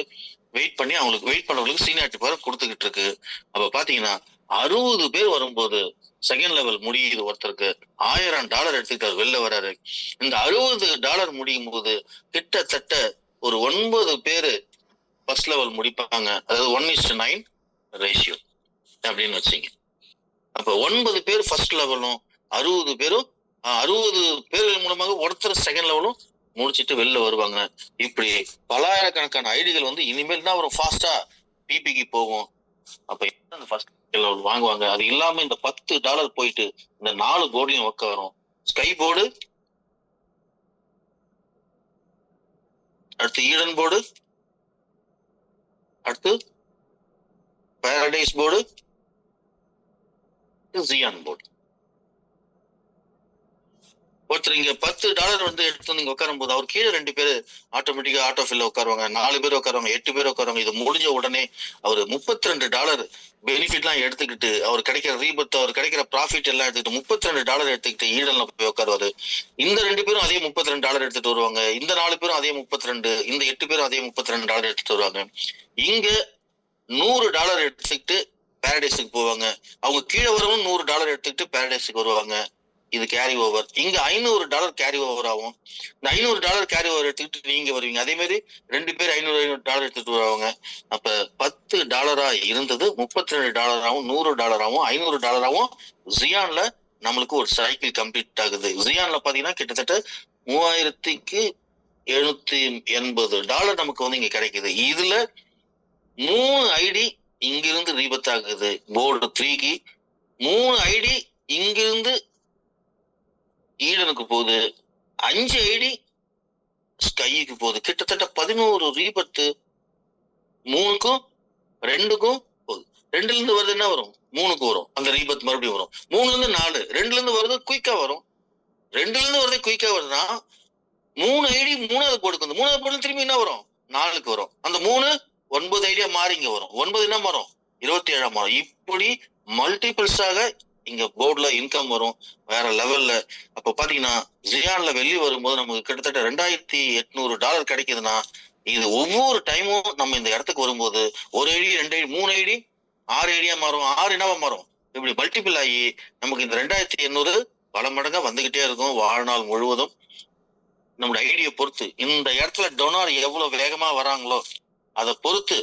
வெயிட் பண்ணவங்களுக்கு சீனியாரிட்டி பேர் கொடுத்துக்கிட்டு இருக்கு. அப்ப பாத்தீங்கன்னா 60 பேர் வரும்போது செகண்ட் லெவல் முடியுது. ஒருத்தருக்கு $1000 எடுத்துக்கிட்டாரு, வெளில வராரு. இந்த $60 முடியும் போது கிட்டத்தட்ட ஒரு 9 பேரு ஃபர்ஸ்ட் லெவல் முடிப்பாங்க. அதாவது 1:9 ரேஷியோ அப்படின்னு வச்சுங்க. அப்ப 9 பேர் ஃபர்ஸ்ட் லெவலும் 60 பேர்கள் மூலமாக ஒருத்தர் செகண்ட் லெவலும் முடிச்சிட்டு வெளில வருவாங்க. இப்படி பலாயிரக்கணக்கான ஐடிகள் வந்து இனிமேல் தான் ஒரு ஃபாஸ்டா பிபிக்கு போகும். அப்ப அந்த ஃபர்ஸ்ட் லெவல் வாங்குவாங்க. அது இல்லாம இந்த $10 போயிட்டு இந்த 4 போர்டையும் வைக்க வரும். ஸ்கை போர்டு, அடுத்து ஈடன் போர்டு, அடுத்து பாரடைஸ் போர்டு, ஜியான் போர்டு. ஒருத்தர் இங்க $10 வந்து எடுத்து நீங்க உட்காரும் போது அவர் கீழே 2 பேர் ஆட்டோமேட்டிக்கா ஆட்டோ ஃபில்ல உட்காருவாங்க, 4 பேர் உட்காருவாங்க, 8 பேர் உட்காருவாங்க. இது முடிஞ்ச உடனே அவர் $32 பெனிஃபிட் எல்லாம் எடுத்துக்கிட்டு, அவர் கிடைக்கிற ரீபத், அவர் கிடைக்கிற ப்ராஃபிட் எல்லாம் எடுத்துக்கிட்டு $32 எடுத்துக்கிட்டு ஈடன்ல போய் உட்காருவாரு. இந்த 2 பேரும் அதே $32 எடுத்துட்டு வருவாங்க. இந்த 4 பேரும் அதே 32, இந்த 8 பேரும் அதே $32 எடுத்துட்டு வருவாங்க. இங்க $100 எடுத்துக்கிட்டு பாரடைஸுக்கு போவாங்க. அவங்க கீழே வரவும் $100 எடுத்துக்கிட்டு பாரடைஸுக்கு வருவாங்க. இது கேரி ஓவர். இங்க $500 கேரி ஓவர் ஆகும். இந்த $500 கேரி ஓவர் எடுத்துக்கிட்டு நீங்க வருவீங்க. அதே மாதிரி 2 பேர் $500 எடுத்துட்டு வருவாங்க. அப்ப $10 இருந்தது $32 $100 $500 ஜியான்ல நம்மளுக்கு ஒரு சைக்கிள் கம்ப்ளீட் ஆகுது. ஜியான்ல பாத்தீங்கன்னா கிட்டத்தட்ட $3780 நமக்கு வந்து இங்க கிடைக்குது. இதுல 3 ஐடி இங்கிருந்து ரீபத் ஆகுது போர்டு 3க்கு, 3 ஐடி இங்கிருந்து ஈடனுக்கு போகுது, 5 ஐடி ஸ்கைக்கு போகுது. கிட்டத்தட்ட 11 ரீபத்து 3க்கும் 2க்கும் போகுது. 2ல இருந்து வருது என்ன வரும், 3க்கு வரும். அந்த ரீபத் மறுபடியும் வரும். 3ல இருந்து 4, 2ல இருந்து வருது குயிக்கா வரும். 2ல இருந்து வருது குயிக்கா வருதுன்னா 3 ஐடி 3வது போர்டுக்கு வந்து 3வது போர்டு திரும்பி என்ன வரும், 4க்கு வரும். அந்த 3 9 ஐடியா மாறி இங்க வரும். 9 என்ன மாறும், 27 மாறும். இப்படி மல்டிபிள்ஸாக இங்க போர்டுல இன்கம் வரும் வேற லெவல்ல. அப்ப பாத்தீங்கன்னா ஜியான்ல வெளியே வரும்போது நமக்கு கிட்டத்தட்ட $2800 கிடைக்குதுன்னா, இது ஒவ்வொரு டைமும் நம்ம இந்த இடத்துக்கு வரும்போது 1 ஐடி 2 ஐடி 3 ஐடி 6 ஐடியா மாறும். 6 என்னவா மாறும், இப்படி மல்டிபிள் ஆகி நமக்கு இந்த 2800 பல மடங்கா வந்துகிட்டே இருக்கும் வாழ்நாள் முழுவதும். நம்முடைய ஐடியை பொறுத்து இந்த இடத்துல டொனார் எவ்வளவு வேகமா வராங்களோ அதை பொறுத்து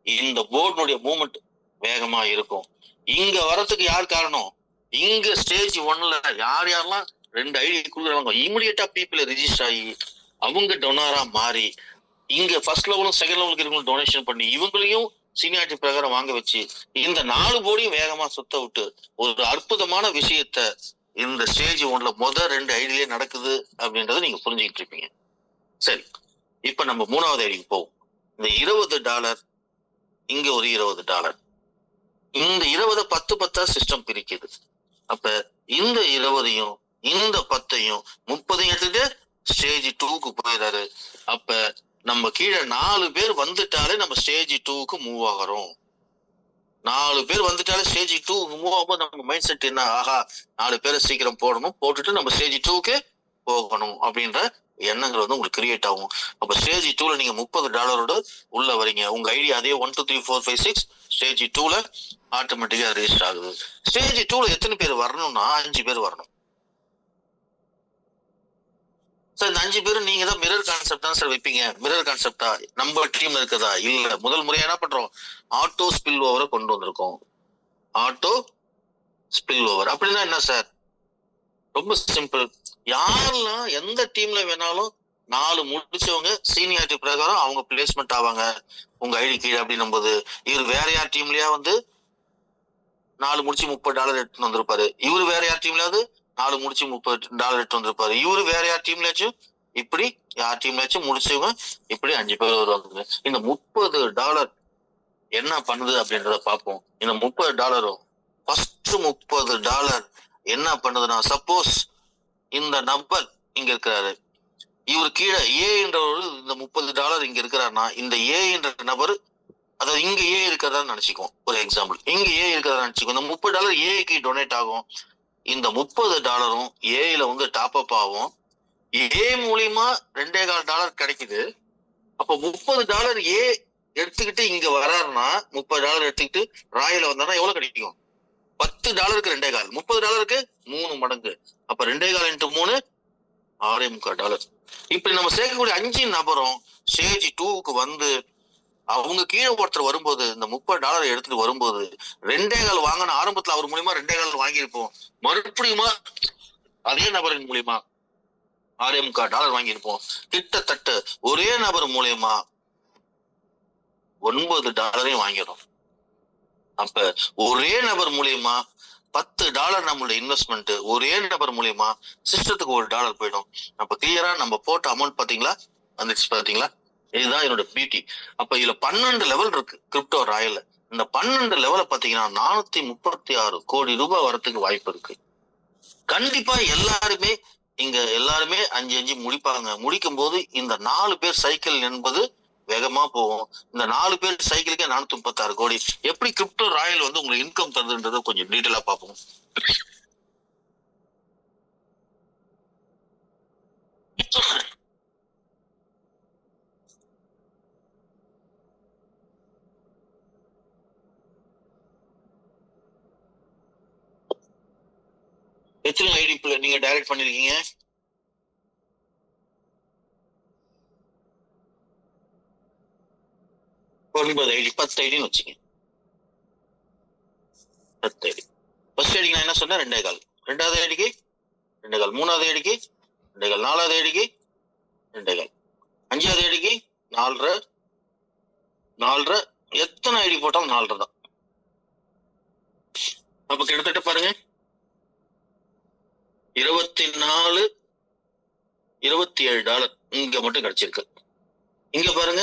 இந்த போர்டுனுடைய மூவ்மெண்ட் வேகமா இருக்கும். இங்க வரத்துக்கு யார் காரணம், இங்க ஸ்டேஜ் 1ல யாரெல்லாம் 2 ஐடி கொடுக்குறாங்க இமிடியேட்டா பீப்புள ரிஜிஸ்டர் ஆகி அவங்க டொனாரா மாறி இங்க ஃபர்ஸ்ட் லெவலும் செகண்ட் லெவலுக்கு இருக்கவங்க டொனேஷன் பண்ணி இவங்களையும் சீனியாரிட்டி பிரகாரம் வாங்க வச்சு இந்த 4 போர்டையும் வேகமா சுத்த விட்டு ஒரு அற்புதமான விஷயத்த இந்த ஸ்டேஜ் 1ல முதல் 2 ஐடியிலே நடக்குது அப்படின்றத நீங்க புரிஞ்சுக்கிட்டு இருப்பீங்க. சரி, இப்ப நம்ம 3வது ஐடிக்கு போவோம். இந்த $20 இங்க ஒரு $20, இந்த 20 10 10 சிஸ்டம் பிரிக்குது. அப்ப இந்த 20 இந்த 10 30 எடுத்துட்டு ஸ்டேஜ் 2க்கு போயிடுறாரு. அப்ப நம்ம கீழே 4 பேர் வந்துட்டாலே நம்ம ஸ்டேஜ் 2க்கு மூவ் ஆகிறோம். 4 பேர் வந்துட்டாலே ஸ்டேஜ் 2க்கு மூவ் ஆகும்போது நம்ம மைண்ட் செட் என்ன, ஆஹா 4 பேரை சீக்கிரம் போடணும், போட்டுட்டு நம்ம ஸ்டேஜ் 2க்கு போகணும் அப்படின்ற எண்ணங்கள் வந்து உங்களுக்கு கிரியேட் ஆகும். அப்ப ஸ்டேஜ் 2ல நீங்க $30 உள்ள வரீங்க. உங்க ஐடி அதே 1 2 3 4 5 6 ஸ்டேஜ் 2ல ஆட்டோமேட்டிக்கா ரெஜிஸ்டர் ஆகுது. ஸ்டேஜ் 2ல எத்தனை பேர் வரணும்னா 5 பேர் வரணும் சார். இந்த 5 பேரும் நீங்க தான் மிரர் கான்செப்ட் தான் சார் வைப்பீங்க. மிரர் கான்செப்டா நம்ம டீம்ல இருக்குதா? இல்ல. முதல் முறையா என்ன பண்றோம், ஆட்டோ ஸ்பில் ஓவரை கொண்டு வந்திருக்கோம். ஆட்டோ ஸ்பில் ஓவர் அப்படின்னா என்ன சார்? ரொம்ப சிம்பிள். யாரெல்லாம் எந்த டீம்ல வேணாலும் 4 முடிச்சவங்க சீனியாரிட்டி பிரகாரம் அவங்க பிளேஸ்மெண்ட் ஆவாங்க உங்க ஐடி கீழே அப்படின்னும் போது, இவர் வேற யார் டீம்லயா வந்து 4 முடிச்சு $30 எடுத்துட்டு வந்திருப்பாரு. இவரு வேற யார் டீம்லயாவது 4 முடிச்சு $30 எடுத்து வந்திருப்பாரு. இவரு வேற யார் டீம்லயாச்சும் இப்படி யார் டீம்லயாச்சும் முடிச்சவங்க இப்படி 5 பேர் வருவாங்க. இந்த $30 என்ன பண்ணுது அப்படின்றத பார்ப்போம். இந்த $30 ஃபர்ஸ்ட் $30 என்ன பண்ணுதுன்னா, சப்போஸ் இந்த நபர் இங்க இருக்கிறாரு, இவர் கீழே ஏ என்றவர் இந்த $30 இங்க இருக்கிறாருன்னா, இந்த ஏ என்ற நபர், அதாவது இங்க ஏ இருக்கிறதா நினைச்சுக்குவோம். ஒரு எக்ஸாம்பிள், இங்க ஏ இருக்கிறதா நினைச்சுக்கோ. இந்த $30 ஏக்கு டொனேட் ஆகும். இந்த $30 ஏல வந்து டாப் அப் ஆகும். ஏ மூலியமா $2.25 கிடைக்குது. அப்ப $30 ஏ எடுத்துக்கிட்டு இங்க வராருன்னா, $30 எடுத்துக்கிட்டு ராயில வந்தாருன்னா எவ்வளவு கிடைக்கும்? $10க்கு 2.25, $30க்கு 3 மடங்கு. அப்ப 2.25 into 3 $6.25. இப்ப நம்ம சேர்க்கக்கூடிய 5 நபரும் ஸ்டேஜ் 2க்கு வந்து அவங்க கீழே ஒருத்தர் வரும்போது இந்த $30 எடுத்துட்டு வரும்போது 2.25 வாங்கின ஆரம்பத்துல அவர் மூலியமா 2.25 வாங்கியிருப்போம். மறுபடியுமா அதே நபரின் மூலியமா $6.25 வாங்கியிருப்போம். கிட்டத்தட்ட ஒரே நபர் மூலியமா $9 வாங்கிடும். அப்ப ஒரே நபர் மூலியமா $10 நம்மளுடைய இன்வெஸ்ட்மெண்ட் ஒரே நபர் மூலியமா சிஸ்டத்துக்கு $1 போயிடும். அப்ப கிளியரா நம்ம போட்ட அமௌண்ட் பாத்தீங்களா வந்துச்சு, பாத்தீங்களா? இதுதான் என்னோட பியூட்டி. அப்ப இதுல 12 லெவல் இருக்கு கிரிப்டோ ராயல்ல. இந்த 12 லெவல பாத்தீங்கன்னா 436 கோடி ரூபாய் வரத்துக்கு வாய்ப்பு இருக்கு. கண்டிப்பா எல்லாருமே இங்க எல்லாருமே 5 முடிப்பாங்க. முடிக்கும் போது இந்த 4 பேர் சைக்கிள் என்பது வேகமா போவோம். இந்த 4 பேர் சைக்கிளுக்கே 436 கோடி. எப்படி கிரிப்டோ ராயல் வந்து உங்களுக்கு இன்கம் தருதுன்றத கொஞ்சம் டீட்டெயிலா பார்ப்போம். எத்தனை ஐடி நீங்க டைரக்ட் பண்ணிருக்கீங்க? ஐடி 10 ஐடின்னு வச்சுங்க. 10 ஐடி. ஃபர்ஸ்ட் ஐடிக்கு நான் என்ன சொன்னேன்? 2.25. ரெண்டாவது ஐடிக்கு 2.25. மூணாவது ஐடிக்கு 2.25. நாலாவது ஐடிக்கு 2.25. அஞ்சாவது ஐடிக்கு 4.5. எத்தனை ஐடி போட்டாலும் 4.5 தான். அப்ப கிட்டத்தட்ட பாருங்க, 27 இங்க மட்டும் கிடைச்சிருக்கு. இங்க பாருங்க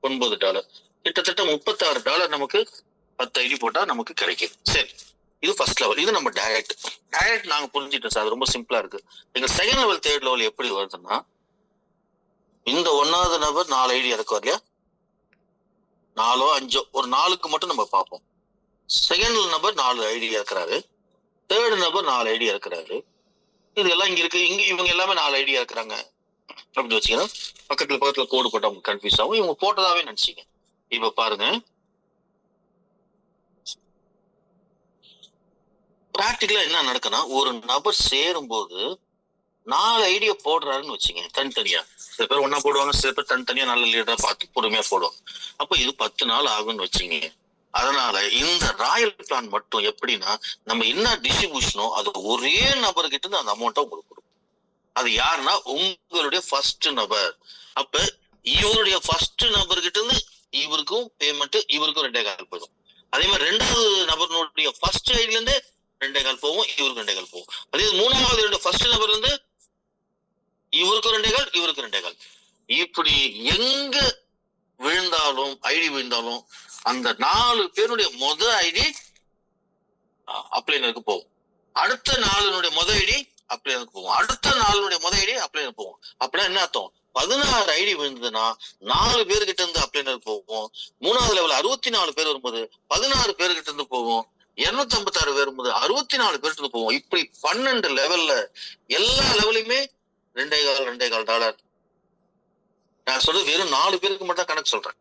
$9. கிட்டத்தட்ட $36 நமக்கு 10 ஐடி போட்டா நமக்கு கிடைக்கும். சரி, இது ஃபர்ஸ்ட் லெவல். இது நம்ம டைரக்ட் நாங்க புரிஞ்சுட்டோம் சார். ரொம்ப சிம்பிளா இருக்கு. எங்க செகண்ட் லெவல் தேர்ட் லெவல் எப்படி வருதுன்னா, இந்த 1வது நபர் 4 ஐடி இறக்குவார் இல்லையா, 4 5 ஒரு 4க்கு மட்டும் நம்ம பார்ப்போம். செகண்ட் நபர் 4 ஐடி இறக்குறாரு. தேர்ட் நபர் 4 ஐடி இறக்குறாரு. இதெல்லாம் இங்க இருக்கு. இங்க இவங்க எல்லாமே 4 ஐடி இறக்குறாங்க அப்படி வச்சுக்கணும். பக்கத்துல கோடு போட்டு அவங்க கன்ஃபியூஸ் ஆகும். இவங்க போட்டதாவே நினைச்சீங்க. இப்ப பாருங்க, பிராக்டிகலா என்ன நடக்குன்னா, ஒரு நபர் சேரும் போது 4 ஐடியா போடுறாருன்னு வச்சுங்க, தனித்தனியா. சில பேர் ஒன்னா போடுவாங்க, சில பேர் தனித்தனியா நல்ல லீடரா பார்த்து பொறுமையா போடுவாங்க. அப்ப இது 10 நாள் ஆகும்னு வச்சுங்க. அதனால இந்த ராயல் பிளான் மட்டும் எப்படின்னா, நம்ம என்ன டிஸ்ட்ரிபியூஷனோ அது ஒரே நபர்கிட்ட இருந்து அந்த அமௌண்ட்டை உங்களுக்கு கொடுக்கும். அது யாருன்னா உங்களுடைய ஃபர்ஸ்ட் நபர். அப்ப இவருடைய ஃபர்ஸ்ட் நபர்கிட்ட இருந்து இவருக்கும் பேமெண்ட், இவருக்கும் 2.25 போயிடும். அதே மாதிரி 2வது நபருடைய ஃபர்ஸ்ட் ஐடில இருந்து 2.25 போகும், இவருக்கும் 2.25 போகும். அதே 3வது ஃபர்ஸ்ட் நபர்ல இருந்து இவருக்கும் 2.25, இவருக்கும் 2.25. இப்படி எங்க விழுந்தாலும் ஐடி விழுந்தாலும் அந்த 4 பேருடைய முதல் ஐடி அப்ளைனருக்கு போகும். அடுத்த நாளினுடைய முத ஐடி அப்படியே போகும், அடுத்த நாளினுடைய முத ஐடி அப்படியே போகும். அப்படின்னா என்ன அர்த்தம்? 16 ஐடி விழுந்ததுன்னா 4 பேர்கிட்ட இருந்து அப்ளைனர் போகும். 3வது லெவல் 64 பேர் வரும்போது 16 பேர்கிட்ட இருந்து போகும். 256 பேர் வரும்போது 64 பேர்கிட்ட இருந்து போகும். இப்படி 12 லெவல்ல எல்லா லெவலையுமே $2.25 நான் சொல்றது வெறும் 4 பேருக்கு மட்டும் தான் கணக்கு சொல்றேன்.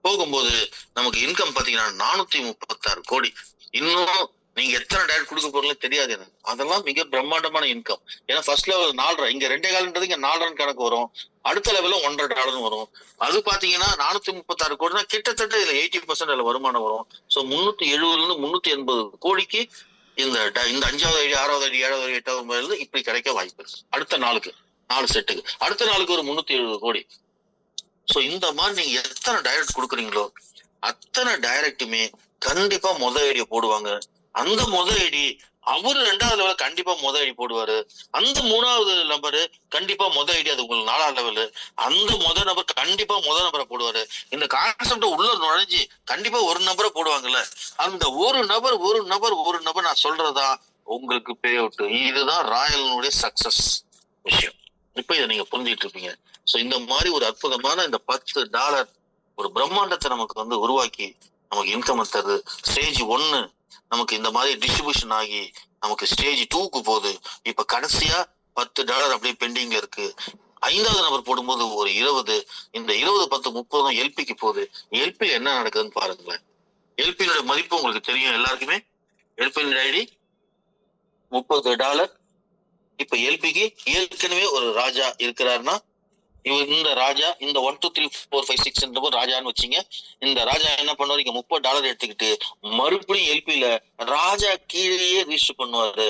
போகும்போது நமக்கு இன்கம் பாத்தீங்கன்னா 436 கோடி. இன்னும் நீங்க எத்தனை டைரக்ட் கொடுக்க போறீங்களோ தெரியாது எனக்கு. அதெல்லாம் மிக பிரம்மாண்டமான இன்கம். ஏன்னா ஃபர்ஸ்ட் லெவல் 4.5, இங்க 2.25 இங்க 4 கணக்கு வரும். அடுத்த லெவல்ல $1.5 வரும். அது பாத்தீங்கன்னா 436 கோடினா கிட்டத்தட்ட இதுல 80% அதுல வருமானம் வரும். சோ 370 இருந்து 380 கோடிக்கு இந்த 5வது ஐடி 6வது ஐடி 7வது ஐடி 8வது ஐடி இப்படி கிடைக்க வாய்ப்பு இருக்கு. அடுத்த நாளுக்கு 4 செட்டுக்கு அடுத்த நாளுக்கு ஒரு 370 கோடி. சோ இந்த மாதிரி நீங்க எத்தனை டைரக்ட் கொடுக்குறீங்களோ அத்தனை டைரக்டுமே கண்டிப்பா முத ஐடிய போடுவாங்க. அந்த முத ஐடி அவரு 2வது லெவல் கண்டிப்பா முத ஐடி போடுவாரு. அந்த 3வது நபரு கண்டிப்பா முத ஐடி, அது உங்களுக்கு 4வது லெவலு, அந்த முத நபர் கண்டிப்பா முத நபரை போடுவாரு. இந்த கான்செப்ட் உள்ள நுழைஞ்சு கண்டிப்பா ஒரு நபரை போடுவாங்கல்ல, அந்த ஒரு நபர் நான் சொல்றதா உங்களுக்கு பே அவுட். இதுதான் ராயலினுடைய சக்சஸ் விஷயம். இப்ப இதை நீங்க புரிஞ்சுட்டு இருப்பீங்க. சோ இந்த மாதிரி ஒரு அற்புதமான இந்த $10 ஒரு பிரம்மாண்டத்தை நமக்கு உருவாக்கி நமக்கு இன்கம் தருது. ஸ்டேஜ் 1 நமக்கு இந்த மாதிரி டிஸ்ட்ரிபியூஷன் ஆகி நமக்கு ஸ்டேஜ் 2க்கு போகுது. இப்ப கடைசியா $10 அப்படியே பெண்டிங்ல இருக்கு. 5வது நபர் போடும்போது ஒரு 20, இந்த 20 10 30 எல்பிக்கு போகுது. எல்பி என்ன நடக்குதுன்னு பாருங்களேன். எல்பியோட மதிப்பு உங்களுக்கு தெரியும் எல்லாருக்குமே. LP ID $30. இப்ப எல்பிக்கு ஏற்கனவே ஒரு ராஜா இருக்கிறாருன்னா இந்த ராஜா இந்த 1 2 3 4 5 6 ராஜான்னு வச்சுங்க. இந்த ராஜா என்ன பண்ணுவாரு, இங்க $30 எடுத்துக்கிட்டு மறுபடியும் எல்பியில ராஜா கீழேயே ரிஜிஸ்டர் பண்ணுவாரு.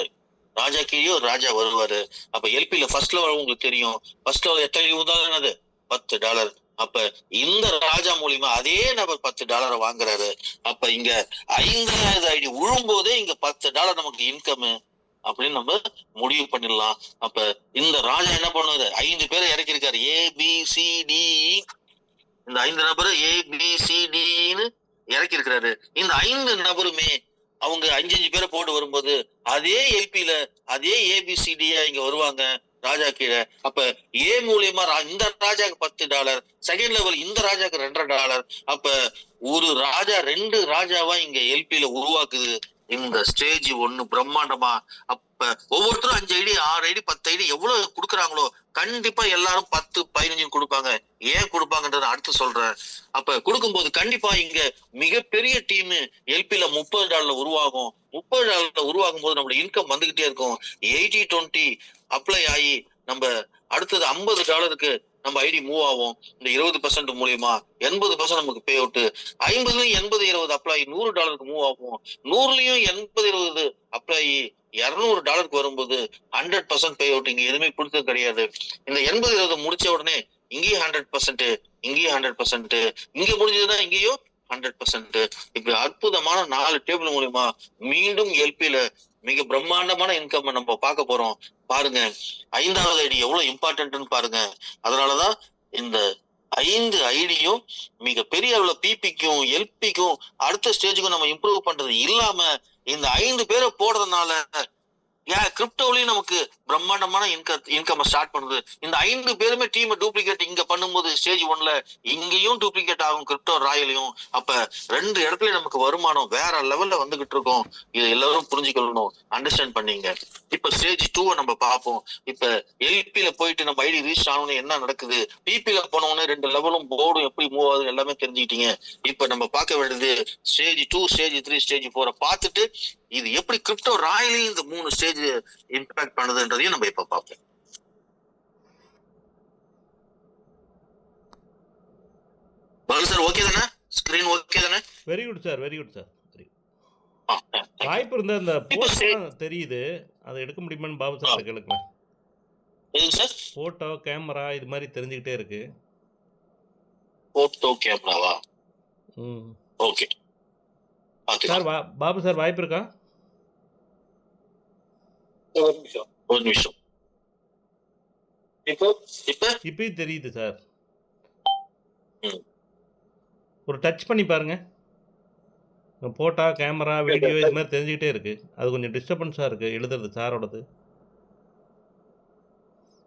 ராஜா கீழே ஒரு ராஜா வருவாரு. அப்ப எல்பியில ஃபர்ஸ்ட் லெவல் உங்களுக்கு தெரியும். ஃபர்ஸ்ட் லெவல் எத்தனை உதாரணது $10. அப்ப இந்த ராஜா மூலியமா அதே நபர் $10 வாங்குறாரு. அப்ப இங்க 5வது ஐடி விழும்போதே இங்க $10 நமக்கு இன்கம் அப்படின்னு நம்ம முடிவு பண்ணிடலாம். அப்ப இந்த ராஜா என்ன பண்ணுவாரு, 5 பேரை இறக்கிருக்காரு. ABCD, இந்த 5 நபரு ABCDன்னு இறக்கி இருக்கிறாரு. இந்த 5 நபருமே அவங்க 5 பேரை போட்டு வரும்போது அதே எல்பியில அதே ABCDயா இங்க வருவாங்க ராஜா கீழே. அப்ப ஏ மூலியமா இந்த ராஜாக்கு $10, செகண்ட் லெவல் இந்த ராஜாக்கு $2.5. அப்ப ஒரு ராஜா 2 ராஜாவா இங்க எல்பியில உருவாக்குது இந்த ஸ்டேஜ் 1 பிரம்மாண்டமா. அப்ப ஒவ்வொருத்தரும் 5 ஐடி 6 ஐடி 10 ஐடி எவ்வளவு கொடுக்குறாங்களோ கண்டிப்பா எல்லாரும் 10 15 கொடுப்பாங்க. ஏன் கொடுப்பாங்கன்றத அடுத்து சொல்றேன். அப்ப கொடுக்கும்போது கண்டிப்பா இங்க மிகப்பெரிய டீம் எல்பியில $30 உருவாகும். $30 உருவாகும் போது நம்மளோட இன்கம் வந்துகிட்டே இருக்கும். 80-20 அப்ளை ஆகி நம்ம அடுத்தது $50க்கு நம்ம ஐடி மூவ் ஆகும். இந்த 20% மூலியமா 80% நமக்கு பே அவுட். 50 80 20 அப்ளை $100க்கு மூவ் ஆகும். 100லயும் 80 20 அப்ளை $200க்கு வரும்போது 100% பே அவுட். இங்க எதுவுமே கொடுத்தது கிடையாது. இந்த 80 20 முடிச்ச உடனே இங்கேயும் 100%, இங்கேயும் 100%, இங்க முடிஞ்சதுன்னா இங்கேயும் 100%. இப்படி அற்புதமான 4 டேபிள் மூலியமா மீண்டும் எல்பியில மிக பிரம்மாண்டமான இன்கம் நம்ம பார்க்க போறோம். பாருங்க 5வது ஐடி எவ்வளவு இம்பார்ட்டன்ட்னு பாருங்க. அதனாலதான் இந்த 5 ஐடியும் மிக பெரிய அளவுல பிபிக்கும் எல்பிக்கும் அடுத்த ஸ்டேஜுக்கும் நம்ம இம்ப்ரூவ் பண்றது இல்லாம இந்த 5 பேரை போடுறதுனால கிரிப்டோலயும் நமக்கு பிரம்மாண்டமான இன்கம் ஸ்டார்ட் பண்ணுது. இந்த 5 பேருமே டீம் டூப்ளிகேட் இங்க பண்ணும்போது ஸ்டேஜ் 1ல இங்கேயும் டூப்ளிகேட் ஆகும் கிரிப்டோ ராயலையும். அப்ப 2 இடத்துல நமக்கு வருமானம் வேற லெவல்ல வந்துகிட்டு இருக்கோம். இது எல்லாரும் புரிஞ்சுக்கணும், அண்டர்ஸ்டாண்ட் பண்ணீங்க. இப்ப ஸ்டேஜ் 2 நம்ம பார்ப்போம். இப்ப எல்பியில போயிட்டு நம்ம ஐடி ரீச் ஆகணும் என்ன நடக்குது, பிபில போனோம்னு 2 லெவலும் போர்டும் எப்படி மூவ் ஆகுது எல்லாமே தெரிஞ்சுக்கிட்டீங்க. இப்ப நம்ம பார்க்க வேண்டியது ஸ்டேஜ் 2 ஸ்டேஜ் 3 ஸ்டேஜ் 4 பார்த்துட்டு இது எப்படி கிரிப்டோ ராயலையும் இந்த 3 ஸ்டேஜ் இம்பாக்ட் பண்ணுதுன்றதையும் நம்ம இப்ப பார்ப்போம். பாலு சார் ஓகே தானே? ஸ்கிரீன் ஓகே தானே? Very good sir, very good sir. வாய்ப்பு இருந்தா இந்த போட்டோ தெரியுது, அதை எடுக்க முடியுமான்னு பாபு சார் கேளுங்க. போட்டோ கேமரா இது மாதிரி தெரிஞ்சுக்கிட்டே இருக்கு. போட்டோ கேமராவா? Okay sir. பாபு சார் வாய்ப்பு இருக்கா? ஒரு நிமிஷம். இப்பயும் தெரியுது சார். ஒரு டச் பண்ணி பாருங்க. போட்டா கேமரா வீடியோ இது மாதிரி தெரிஞ்சுக்கிட்டே இருக்குது. அது கொஞ்சம் டிஸ்டர்பன்ஸாக இருக்குது எழுதுறது சாரோடது.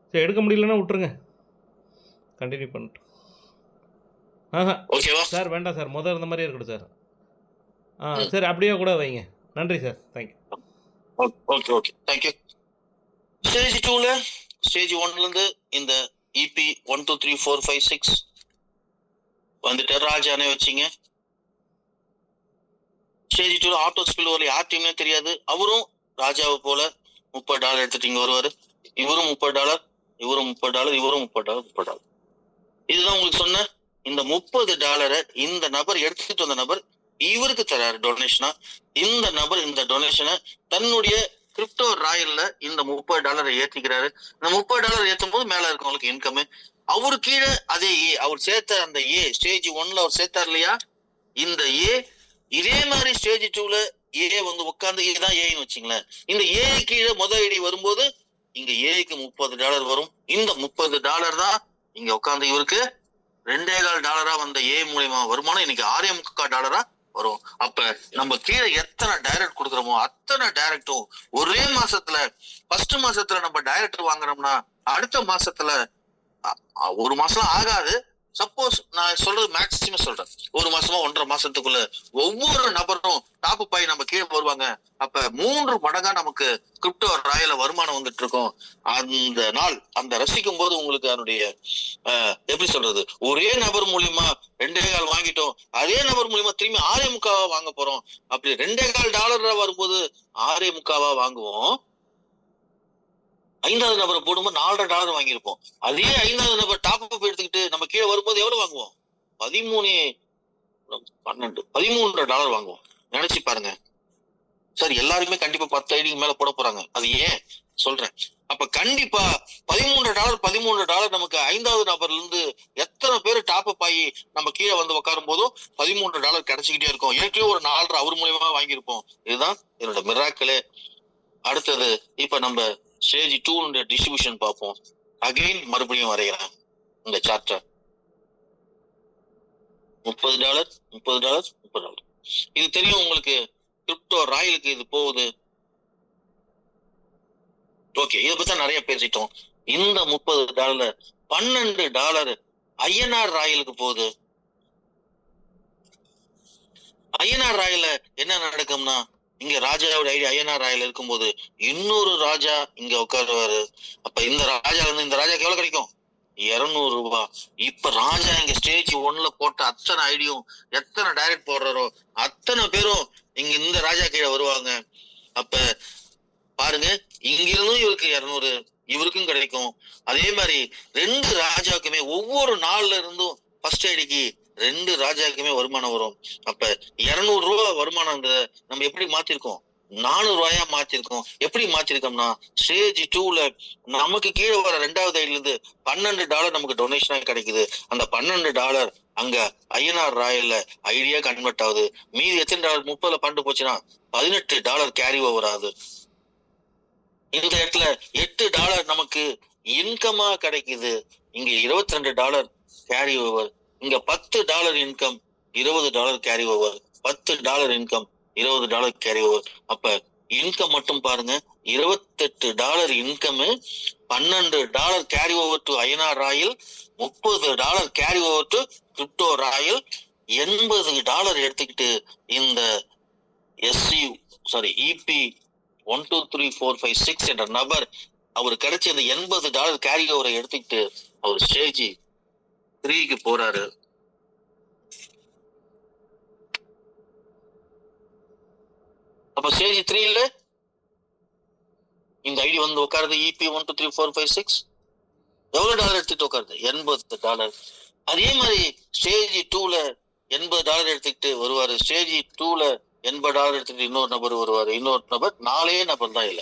சரி எடுக்க முடியலன்னா விட்ருங்க, கண்டினியூ பண்ணிட்டு. ஓகேவா சார் வேண்டாம் சார், முதல் இருந்த மாதிரியே இருக்கட்டும் சார். சரி அப்படியே கூட வைங்க. நன்றி சார், thank you. Okay okay thank you. Stage 2ல ஸ்டேஜ் 1லேருந்து இந்த இபி 1 2 3 4 5 6 வந்துட்டு ராஜானே வச்சிங்க. ஸ்டேஜ் 2ல ஆட்டோ ஸ்பில் வரல, யார் டீம்னே தெரியாது. அவரும் ராஜாவை போல $30 எடுத்துட்டு இங்க வருவாரு. இவரும் $30, இவரும் $30, இவரும் $30. இதுதான் உங்களுக்கு சொன்ன இந்த $30 இந்த நபர் எடுத்துட்டு வந்த நபர் இவருக்கு தராரு டொனேஷனா. இந்த நபர் இந்த டொனேஷனை தன்னுடைய கிரிப்டோ ராயல்ல இந்த $30 ஏத்திக்கிறாரு. இந்த $30 ஏத்தும் போது மேல இருக்கவங்களுக்கு இன்கம். அவரு கீழே அதே ஏ அவர் சேர்த்த அந்த ஏ ஸ்டேஜ் 1ல அவர் சேர்த்தார் இல்லையா, இந்த ஏ இதே மாதிரி ஸ்டேஜ் 2ல ஏ வந்து உட்கார்ந்து இதுதான் ஏன்னு வச்சுங்களேன். இந்த ஏ கீழே முதல் ஐடி வரும்போது இங்க ஏக்கு $30 வரும். இந்த $30 தான் இங்க உட்கார்ந்து இவருக்கு $2.25 வந்த ஏ மூலியமா வருமானம் இன்னைக்கு $6.25 வரும். அப்ப நம்ம கீழே எத்தனை டைரக்ட் கொடுக்குறோமோ அத்தனை டைரக்டும் ஒரே மாசத்துல ஃபர்ஸ்ட் மாசத்துல நம்ம டைரக்ட் வாங்குறோம்னா அடுத்த மாசத்துல ஒரு மாசம் ஆகாது. சப்போஸ் நான் சொல்றது மேக்சிமம் சொல்றேன், ஒரு மாசமா 1.5 மாசத்துக்குள்ள ஒவ்வொரு நபரும் டாப் பாய் நம்ம கீழே வருவாங்க. அப்ப 3 மடங்கா நமக்கு கிரிப்டோ ராயல வருமானம் வந்துட்டு இருக்கும். அந்த நாள் அந்த ரசிக்கும் போது உங்களுக்கு அதனுடைய எப்படி சொல்றது, ஒரே நபர் மூலியமா $2.25 வாங்கிட்டோம், அதே நபர் மூலியமா திரும்பி $6.25 வாங்க போறோம். அப்படி $2.25 வரும்போது $6.25 வாங்குவோம். 5வது நபரை போடும்போது $4.5 வாங்கியிருப்போம். அதே 5வது நபர் டாப் அப் எடுத்துக்கிட்டு நம்ம கீழே வரும்போது எவ்வளவு வாங்குவோம்? $13 வாங்குவோம். நினைச்சு பாருங்க சார். எல்லாருமே கண்டிப்பா 10 ஐடிக்கு மேல போட போறாங்க. அது ஏன் சொல்றேன், அப்ப கண்டிப்பா $13 நமக்கு 5வது நபர்ல இருந்து எத்தனை பேர் டாப் அப் ஆகி நம்ம கீழே வந்து உட்காரும் போதும் $13 கிடைச்சிக்கிட்டே இருக்கும். ஏற்கனவே ஒரு 4.5 அவர் மூலியமா வாங்கியிருப்போம். இதுதான் என்னோட மிராக்கிளே. அடுத்தது இப்ப நம்ம ஸ்டேஜ் 2 டிஸ்ட்ரிபியூஷன் பார்ப்போம். அகைன் மறுபடியும் வரைகிறேன் இந்த சார்ட்டை. $30. இது தெரியும் உங்களுக்கு, கிரிப்டோ ராயலுக்கு இது போகுது. ஓகே, இதை பத்தி நிறைய பேசிட்டோம். இந்த $30 $12 ஐஎன்ஆர் ராயலுக்கு போகுது. ஐஎன்ஆர் ராயல என்ன நடக்கும்னா, இங்க ராஜாவோட ஐடி ஐஎன்ஆர் ராயல் இருக்கும்போது இன்னொரு ராஜா இங்க உட்காருவாரு. அப்ப இந்த ராஜா இருந்து இந்த ராஜாக்கு எவ்வளவு கிடைக்கும்? $200. இப்ப ராஜா இங்க ஸ்டேஜ் 1ல போட்ட அத்தனை ஐடியும் எத்தனை டைரக்ட் போடுறாரோ அத்தனை பேரும் இங்க இந்த ராஜா கீழே வருவாங்க. அப்ப பாருங்க, இங்கிருந்தும் இவருக்கு 200, இவருக்கும் கிடைக்கும். அதே மாதிரி 2 ராஜாக்குமே ஒவ்வொரு நாள்ல இருந்தும் ஃபர்ஸ்ட் ஐடிக்கு 2 ராஜாக்குமே வருமானம் வரும். அப்ப $200 வருமானம் நம்ம எப்படி மாத்திருக்கோம்? $400 மாத்திருக்கோம். எப்படி மாத்திருக்கோம்னா, ஸ்டேஜ் 2ல நமக்கு கீழே வர 2வது ஐடில இருந்து $12 நமக்கு டொனேஷனா கிடைக்குது. அந்த $12 அங்க ஐஎன்ஆர் ராயல்ல ஐடியா கன்வெர்ட் ஆகுது. மீதி எத்தனை டாலர்? 30ல பண்டு போச்சுன்னா $18 கேரி ஓவர் ஆகுது. இந்த இடத்துல $8 நமக்கு இன்கமா கிடைக்குது. இங்க $22 கேரி ஓவர். இங்க $10 income, $20 carry over. $10 income, $20 carry over. அப்ப இன்கம் மட்டும் பாருங்க, $28 income, $12 carry over to INR Royal, $30 carry over to crypto Royal, $80 எடுத்துக்கிட்டு இந்த இபி 1 2 3 4 5 6 என்ற நபர் அவர் கிடைச்ச இந்த $80 கேரி ஓவரை எடுத்துக்கிட்டு அவர் ஸ்டேஜ் 3க்கு போறாரு. அப்ப ஸ்டேஜ் 3ல இந்த ஐடி வந்து உட்காருது. இபி 1 2 3 4 5 6 எவ்வளவு டாலர் எடுத்துட்டு உட்காருது? $80. அதே மாதிரி ஸ்டேஜ் 2ல $80 எடுத்துக்கிட்டு வருவாரு. ஸ்டேஜ் 2ல $80 எடுத்துட்டு இன்னொரு நபர் வருவாரு. இன்னொரு நபர் 4 நபர் தான் இல்ல.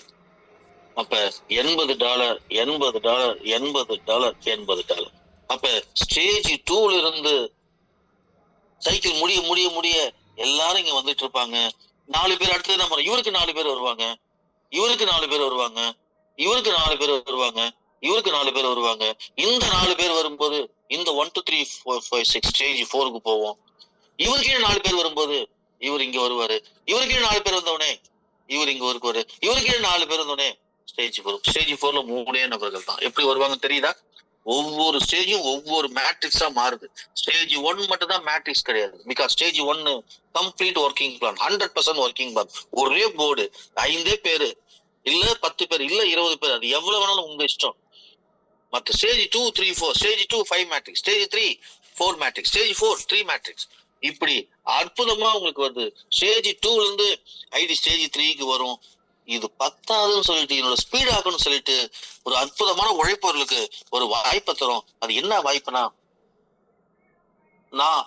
அப்ப $80. அப்ப ஸ்டேஜ் 2ல இருந்து சைக்கிள் முடிய முடிய முடிய எல்லாரும் இங்க வந்துட்டு இருப்பாங்க. 4 பேர் அடுத்தது நம்ம இவருக்கு 4 பேர் வருவாங்க, இவருக்கு 4 பேர் வருவாங்க, இவருக்கு 4 பேர் வருவாங்க, இவருக்கு 4 பேர் வருவாங்க. இந்த 4 பேர் வரும்போது இந்த 1 2 3 4 5 6 ஸ்டேஜ் 4க்கு போவோம். இவருக்கே 4 பேர் வரும்போது இவர் இங்க வருவாரு, இவருக்கு 4 பேர் வந்தவனே இவர் இங்க வருவாரு, இவருக்கு 4 பேர் வந்தவனே ஸ்டேஜ் 4. ஸ்டேஜ் 4ல 3 நபர்கள் தான். எப்படி வருவாங்க தெரியுதா? ஒவ்வொரு ஸ்டேஜும் ஒவ்வொரு மேட்ரிக்ஸா மாறுது. ஸ்டேஜ் 1 மட்டும் தான் மேட்ரிக்ஸ் கிடையாது. Because stage 1 complete working plan, 100% working plan. ஒரே போர்டு, 5 பேரு இல்ல 10 பேர் இல்ல 20 பேர், அது எவ்வளவு வேணாலும் உங்க இஷ்டம். மத்த stage 2 3 4, stage 2 5 matrix, stage 3 4 matrix, stage 4 3 matrix. இப்படி அற்புதமா உங்களுக்கு வருது. ஸ்டேஜ் 2ல இருந்து ஐடி ஸ்டேஜ் 3க்கு வரும். இது பத்தாதுன்னு சொல்லிட்டு என்னோட ஸ்பீட் ஆகணும்னு சொல்லிட்டு ஒரு அற்புதமான உழைப்பவர்களுக்கு ஒரு வாய்ப்பை தரும். அது என்ன வாய்ப்புனா, நான்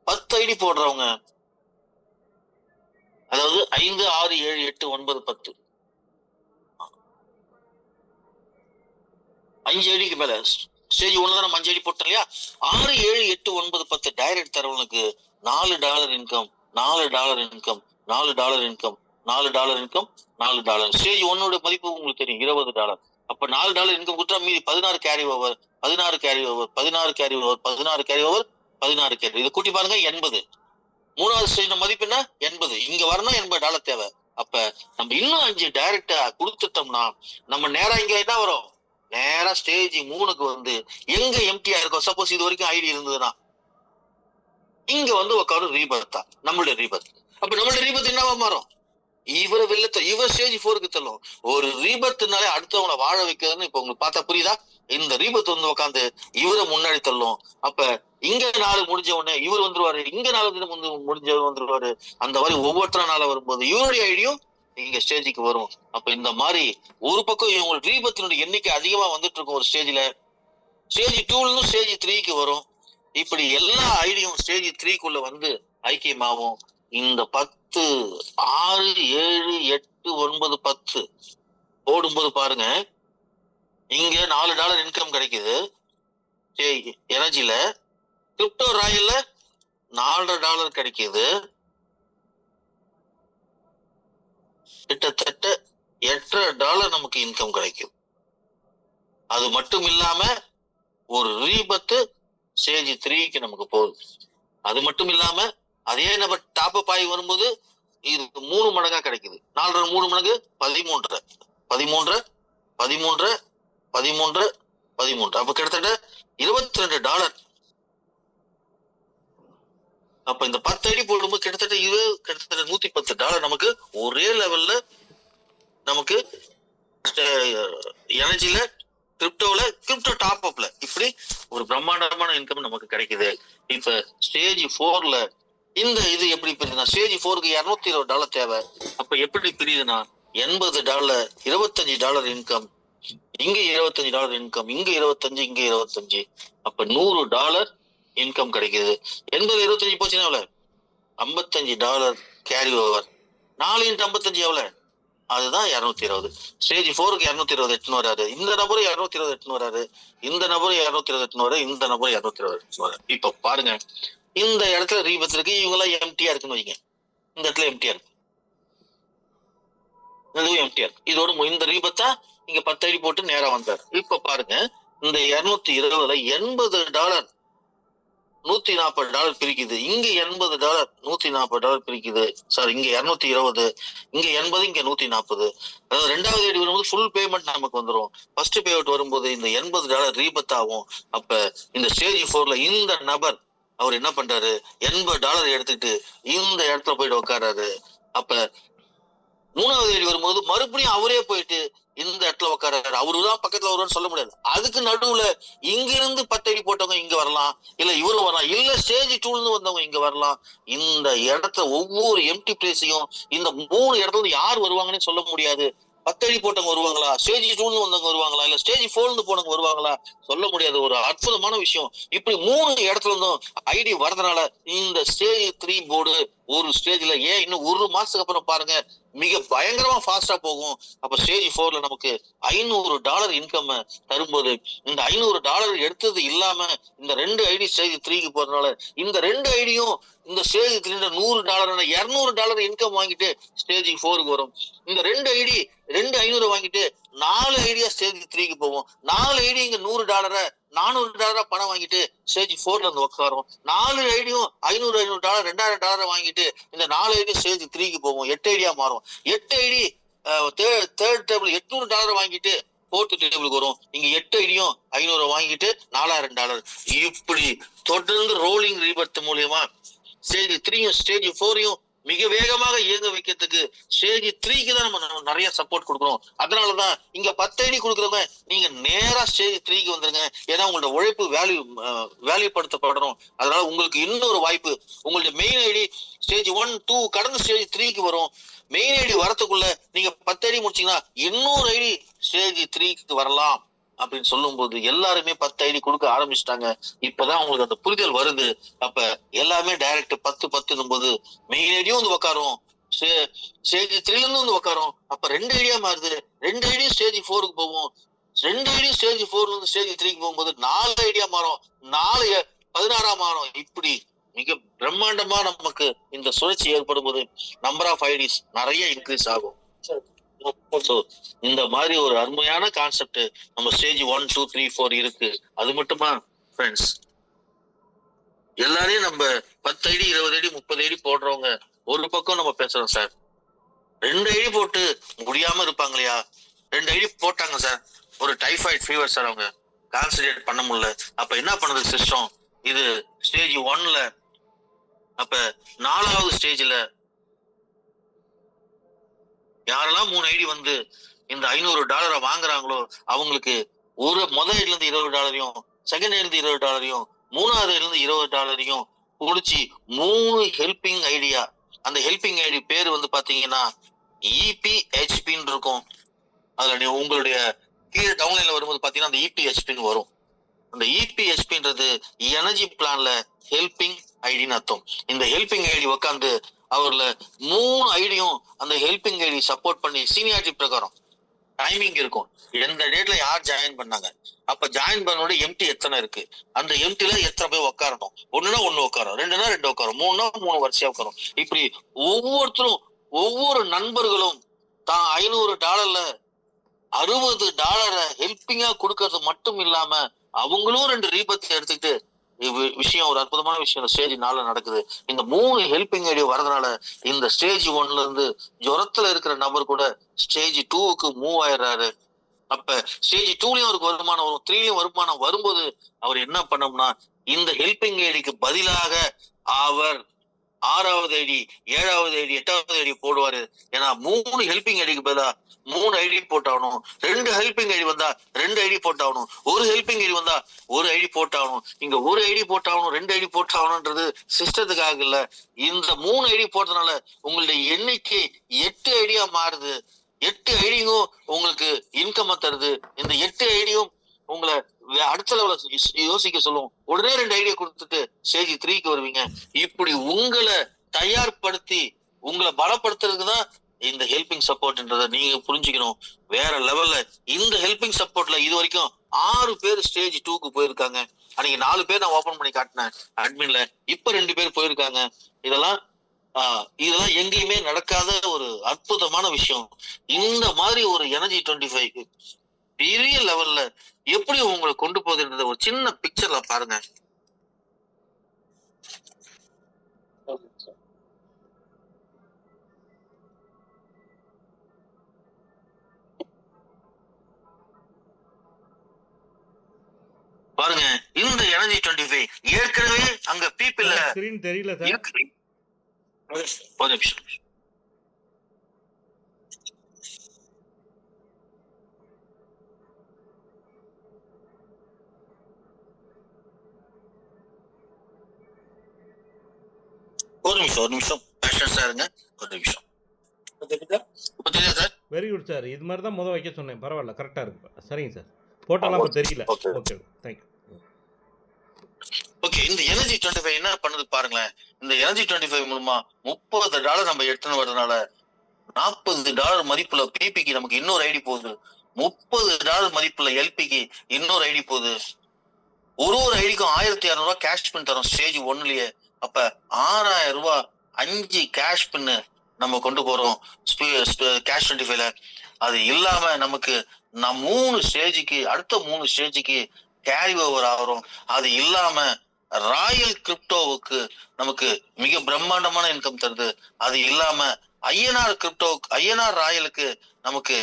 10 ஐடி போடுறவங்க, அதாவது 5 6 7 8 9 10 5 ஐடிக்கு மேல ஸ்டேஜ் 1 தான் நம்ம 5 ஐடி போட்டோம் இல்லையா? 6 7 8 9 10 டைரக்ட் தரவனுக்கு $4 income, $4 income, $4 income, $4 income, $4. Stage 1 மதிப்பு உங்களுக்கு தெரியும், $20. அப்ப $4 இன்கம் கொடுத்தா மீதி 16 carry over, 16 carry over, 16 carry over, 16 carry over, 16 carry. இதை கூட்டி பாருங்க, 80. 3வது ஸ்டேஜ் மதிப்பு என்ன? 80. இங்க வரணும் $80 தேவை. அப்ப நம்ம இன்னும் 5 டைரக்டா கொடுத்துட்டோம்னா நம்ம நேரா இங்க என்ன வரும்? நேரா ஸ்டேஜ் 3க்கு வந்து எங்க எம்டியா இருக்கும், சப்போஸ் இது வரைக்கும் ஐடி இருந்ததுன்னா இங்க வந்து உட்காரும் ரீபர்த்தா, நம்மளுடைய ரீபர்த். அப்ப நம்மளுடைய ரீபர்த் என்னவா மாறும்? இவரை வெளில இவர் ஸ்டேஜ் 4க்கு தள்ளும். ஒரு ரீபர்த்னாலே அடுத்தவங்களை வாழ வைக்கிறதுன்னு இப்ப உங்களுக்கு பார்த்தா புரியுதா? இந்த ரீபர்த் வந்து உட்காந்து இவரை முன்னாடி தள்ளும். அப்ப இங்க 4 முடிஞ்ச உடனே இவர் வந்துருவாரு, இங்க 4 முடிஞ்சவர் வந்துருவாரு. அந்த மாதிரி ஒவ்வொருத்தர நாள வரும்போது இவருடைய ஐடியும் இங்க ஸ்டேஜுக்கு வரும். அப்ப இந்த மாதிரி ஒரு பக்கம் இவங்க ரீபத்தினுடைய எண்ணிக்கை அதிகமா வந்துட்டு இருக்கும் ஒரு ஸ்டேஜ்ல. ஸ்டேஜ் 2ல இருந்து ஸ்டேஜ் 3க்கு வரும். இப்படி எல்லா ஐடியும் ஸ்டேஜ் 3க்குள்ள வந்து ஐக்கியமாகும். இந்த 10 6 7 8 9 10 போடும்போது பாருங்க, இங்க $4 இன்கம் கிடைக்குது எனர்ஜில. கிரிப்டோ ராயல்ல $4 கிடைக்குது. கிட்டத்தட்ட $8 நமக்கு இன்கம் கிடைக்கும். அது மட்டும் இல்லாம ஒரு ரீபத்து ஸ்டேஜ் 3க்கு நமக்கு போகுது. அது மட்டும் இல்லாம அதே நம்ம டாப் அப் ஆகி வரும்போது இது 3 மடங்கா கிடைக்குது. 4 3 மடங்கு 13 13 13 13 13. அப்ப கிட்டத்தட்ட $22. அப்ப இந்த 10 ஐடி போடும்போது கிட்டத்தட்ட $110 நமக்கு ஒரே லெவல்ல நமக்கு எனர்ஜில, கிரிப்டோல, கிரிப்டோ டாப் அப்ல இப்படி ஒரு பிரம்மாண்டமான இன்கம் நமக்கு கிடைக்குது. இப்ப ஸ்டேஜ் 4ல இந்த இது எப்படி பிரியுதுன்னா, ஸ்டேஜ் 4க்கு $220 தேவை. அப்ப எப்படி பிரியுதுன்னா, $80 $25 இன்கம், இங்க $25 இன்கம், இங்க 25, இங்க 25. அப்ப $100 இன்கம் கிடைக்குது. 80 25 போச்சுன்னா எவ்வளவு? $55 கேரி ஓவர். 4 × 55 எவ்வளவு? அதுதான் 220. ஸ்டேஜ் 4க்கு 220 எட்டுன்னு வராது. இந்த நபரும் 220 எட்டுன்னு வராது, இந்த நபரும் 220 எட்டுன்னு வராது, இந்த நபரும் 220 எட்டுன்னு வராது. இப்ப பாருங்க, இந்த இடத்துல ரீபத் இருக்கு, இவங்க எல்லாம் எம்டியா இருக்குன்னு வைங்க. இந்த இடத்துல எம்டியா இருக்கு, இதுவும் எம்டியா இருக்கு. இதோட இந்த ரீபத்தா இங்க 10 ஐடி போட்டு நேரா வந்தார். இப்ப பாருங்க, இந்த 220ல $80 $140 பிரிக்குது. இங்க $80 $140 பிரிக்குது. சார், இங்க 220, இங்க 80, இங்க 140. அதாவது 2வது ஐடி வரும்போது ஃபுல் பேமெண்ட் நமக்கு வந்துடும். ஃபர்ஸ்ட் பே அவுட் வரும்போது இந்த $80 ரீபத் ஆகும். அப்ப இந்த ஸ்டேஜ் 4ல இந்த நபர் அவர் என்ன பண்றாரு, $80 எடுத்துட்டு இந்த இடத்துல போயிட்டு உட்காராரு. அப்ப 3வது ஐடி வரும்போது மறுபடியும் அவரே போயிட்டு இந்த இடத்துல உட்காராரு. அவருதான் பக்கத்துல வருவான்னு சொல்ல முடியாது. அதுக்கு நடுவுல இங்க இருந்து 10 ஐடி போட்டவங்க இங்க வரலாம், இல்ல இவரும் வரலாம், இல்ல ஸ்டேஜ் 2ல இருந்து வந்தவங்க இங்க வரலாம். இந்த இடத்துல ஒவ்வொரு எம்டி பிளேஸையும் இந்த 3 இடத்துல இருந்து யார் வருவாங்கன்னு சொல்ல முடியாது. 10 ஐடி போட்டவங்க வருவாங்களா, ஸ்டேஜ் 2ல இருந்து வந்தவங்க வருவாங்களா, இல்ல ஸ்டேஜ் 4ல இருந்து போனவங்க வருவாங்களா, சொல்ல முடியாது. ஒரு அற்புதமான விஷயம். இப்படி 3 இடத்துல இருந்தும் ஐடி வரதுனால இந்த ஸ்டேஜ் 3 போர்டு ஒரு ஸ்டேஜ்ல ஏன் இன்னும் 1 மாசத்துக்கு அப்புறம் பாருங்க மிக பயங்கரமா ஃபாஸ்டா போகும். அப்ப ஸ்டேஜ் 4ல நமக்கு $500 இன்கம் தரும்போது, இந்த $500 எடுத்தது இல்லாம இந்த 2 ஐடி ஸ்டேஜ் 3க்கு போறதுனால இந்த 2 ஐடியும் இந்த ஸ்டேஜ் 3ல $100 $200 இன்கம் வாங்கிட்டு ஸ்டேஜ் 4க்கு வரும். இந்த 2 ஐடி 2 500 வாங்கிட்டு 4 ஐடியா ஸ்டேஜ் 3க்கு போவோம். 4 ஐடி இங்க $100 $400 பணம் வாங்கிட்டு ஸ்டேஜ் 4ல இருந்து உட்காரும். 4 ஐடியும் $500 $2000 வாங்கிட்டு இந்த 4 ஐடி ஸ்டேஜ் 3க்கு போகும். 8 ஐடியா மாறும். 8 ஐடி தேர்ட் டேபிள் $800 வாங்கிட்டு ஃபோர்த் டேபிளுக்கு வரும். இங்க 8 ஐடியும் 500 வாங்கிட்டு $4000. இப்படி தொடர்ந்து ரோலிங் ரீபர்த் மூலியமா ஸ்டேஜ் 3யும் ஸ்டேஜ் 4யும் மிக வேகமாக இயங்க வைக்கிறதுக்கு ஸ்டேஜ் 3க்கு தான் நம்ம நிறைய சப்போர்ட் கொடுக்குறோம். அதனாலதான் இங்க 10 ஐடி கொடுக்குறவங்க நீங்க நேரா ஸ்டேஜ் 3க்கு வந்துருங்க. ஏன்னா உங்களோட உழைப்பு வேல்யூப்படுத்தப்படணும். அதனால உங்களுக்கு இன்னொரு வாய்ப்பு. உங்களுடைய மெயின் ஐடி ஸ்டேஜ் 1 2 கடந்து ஸ்டேஜ் 3க்கு வரும். மெயின் ஐடி வரத்துக்குள்ள நீங்க 10 ஐடி முடிச்சீங்கன்னா இன்னொரு ஐடி ஸ்டேஜ் 3க்கு வரலாம் அப்படின்னு சொல்லும் போது எல்லாருமே 10 ஐடி கொடுக்க ஆரம்பிச்சிட்டாங்க. இப்பதான் உங்களுக்கு அந்த புரிதல் வருது. அப்ப எல்லாமே டைரக்ட் 10 போது மெயின் ஐடியும் வந்து உட்காரும், ஸ்டேஜ் 3ல இருந்து வந்து உட்காரும். அப்ப 2 ஐடியா மாறுது. 2 ஐடியும் ஸ்டேஜ் 4க்கு போகும். 2 ஐடியும் ஸ்டேஜ் 4ல இருந்து ஸ்டேஜ் 3க்கு போகும்போது 4 ஐடியா மாறும். 4 16 மாறும். இப்படி மிக பிரம்மாண்டமா நமக்கு இந்த சுழற்சி ஏற்படும் போது நம்பர் ஆஃப் ஐடிஸ் நிறைய இன்க்ரீஸ் ஆகும். இந்த மாதிரி ஒரு அருமையான கான்செப்ட் நம்ம ஸ்டேஜ் 1 2 3 4 இருக்கு. அது மட்டுமா ஃப்ரெண்ட்ஸ், எல்லாரையும் நம்ம 10 ஐடி 20 ஐடி 30 ஐடி போடுறவங்க ஒரு பக்கம் நம்ம பேசுறோம் சார். 2 ஐடி போட்டு முடியாம இருப்பாங்க இல்லையா? 2 ஐடி போட்டாங்க சார், ஒரு டைஃபாய்டு ஃபீவர் சார், அவங்க கான்சன்ட்ரேட் பண்ண முடியல. அப்ப என்ன பண்ணுது சிஸ்டம்? இது ஸ்டேஜ் 1ல. அப்ப 4வது ஸ்டேஜ்ல யாரெல்லாம் 3 ஐடி வந்து இந்த $500 வாங்குறாங்களோ அவங்களுக்கு ஒரு முதல் ஐடில இருந்து $20, செகண்ட் ஐடில இருந்து $20, மூணாவது ஐடில இருந்து $20 குடிச்சு 3 ஹெல்பிங் ஐடியா. அந்த ஹெல்பிங் ஐடி பேர் வந்து பாத்தீங்கன்னா EPHPன்னு இருக்கும். அதுல உங்களுடைய கீழே டவுன்லைன்ல வரும்போது பாத்தீங்கன்னா அந்த EPHPன்னு வரும். அந்த EPHPன்றது எனர்ஜி பிளான்ல ஹெல்பிங் ஐடின்னு அர்த்தம். இந்த ஹெல்பிங் ஐடி உட்காந்து அவர்ல 3 ஐடியும் அந்த ஹெல்பிங் ஐடி சப்போர்ட் பண்ணி சீனியாரிட்டி பிரகாரம் டைமிங் இருக்கும். எந்த டேட்ல யார் ஜாயின் பண்ணாங்க, அப்ப ஜாயின் பண்ணோட எம்டி எத்தனை இருக்கு, அந்த எம்டில எத்தனை பேர் உட்காரணும். 1னா 1 உட்காரும், 2னா 2 உட்காரும், 3னா 3 வரிசையா உட்காரும். இப்படி ஒவ்வொருத்தரும் ஒவ்வொரு நண்பர்களும் தான் $500 $60 ஹெல்பிங்கா கொடுக்கறது மட்டும் இல்லாம அவங்களும் 2 ரீபத் எடுத்துக்கிட்டு விஷயம் ஒரு அற்புதமான விஷயம் ஸ்டேஜ் 4ல நடக்குது. இந்த 3 ஹெல்பிங் ஐடியா வரதுனால இந்த ஸ்டேஜ் 1ல இருந்து ஜுரத்துல இருக்கிற நபர் கூட ஸ்டேஜ் 2க்கு மூவ் ஆயிடுறாரு. அப்ப ஸ்டேஜ் 2லயும் அவருக்கு வருமானம் வரும், 3லயும் வருமானம் வரும்போது அவர் என்ன பண்ணோம்னா இந்த ஹெல்பிங் ஐடிக்கு பதிலாக அவர் 6வது ஐடி 7வது ஐடி 8வது ஐடி போடுவாரு. ஏன்னா 3 ஹெல்பிங் ஐடிக்கு பதிலா 3 ஐடி போட்டாகணும். 2 ஹெல்பிங் ஐடி வந்தா 2 ஐடி போட்டாகணும். 1 ஹெல்பிங் ஐடி வந்தா 1 ஐடி போட்டாகணும். இங்க 1 ஐடி போட்டாகணும், 2 ஐடி போட்டாகணும்ன்றது சிஸ்டத்துக்காக இல்ல. இந்த 3 ஐடி போட்டதுனால உங்களுடைய எண்ணிக்கை 8 ஐடியா மாறுது. 8 ஐடியும் உங்களுக்கு இன்கம் தருது. இந்த 8 ஐடியும் உங்களை அடுத்த லெவல யோசிக்க சொல்லுவோம். உடனே 2 ஐடியா கொடுத்துட்டு ஸ்டேஜ் 3க்கு வருவீங்க. இப்படி உங்களை தயார்படுத்தி உங்களை பலப்படுத்துறதுக்கு தான் இந்த ஹெல்பிங் சப்போர்ட்ன்றத நீங்க புரிஞ்சுக்கணும். வேற லெவல்ல இந்த ஹெல்பிங் சப்போர்ட்ல இது வரைக்கும் 6 பேர் ஸ்டேஜ் 2க்கு போயிருக்காங்க. அன்னைக்கு 4 பேர் நான் ஓபன் பண்ணி காட்டினேன் அட்மின்ல, இப்ப 2 பேர் போயிருக்காங்க. இதெல்லாம் எங்கேயுமே நடக்காத ஒரு அற்புதமான விஷயம். இந்த மாதிரி ஒரு எனர்ஜி 25 பெரிய லெவல்ல எப்படி உங்களை கொண்டு போகுதுன்றத ஒரு சின்ன பிக்சர்ல பாருங்க. பாருங்க இந்த எனர்ஜி 25 ஏற்கனவே அங்க பீப்பிள் ஸ்கிரீன் தெரியல சார். ஒரு நிமிஷம். ஒரு நிமிஷம் பேஷன்ஸா இருங்க. ஒரு நிமிஷம். Very good sir. இது மாதிரி தான் வைக்க சொன்னேன். பரவாயில்ல, கரெக்டா இருக்கு. சரிங்க சார், போட்டோலாம் இப்ப தெரியல. Okay, thank you. ஓகே, இந்த எனர்ஜி 25 என்ன பண்ணுது பாருங்களேன். இந்த எனர்ஜி 25 மூலமா $30 நம்ம எடுத்துன்னு வரதுனால $40 மதிப்புல பிபிக்கு நமக்கு இன்னொரு ஐடி போகுது. $30 மதிப்புல எல்பிக்கு இன்னொரு ஐடி போகுது. ஒரு ஐடிக்கும் $1200 கேஷ் பின் தரும் ஸ்டேஜ் 1லயே. அப்ப $6000 5 கேஷ் பின்னு நம்ம கொண்டு போறோம் கேஷ் 25ல. அது இல்லாம நமக்கு 3 ஸ்டேஜுக்கு அடுத்த 3 ஸ்டேஜுக்கு கேரி ஓவர் ஆகிறோம். அது இல்லாம ராயல் கிரிப்டோவுக்கு நமக்கு மிக பிரம்மாண்டமான இன்கம் தருது. அது இல்லாம ஐஎன்ஆர் ராயலுக்கு நமக்கு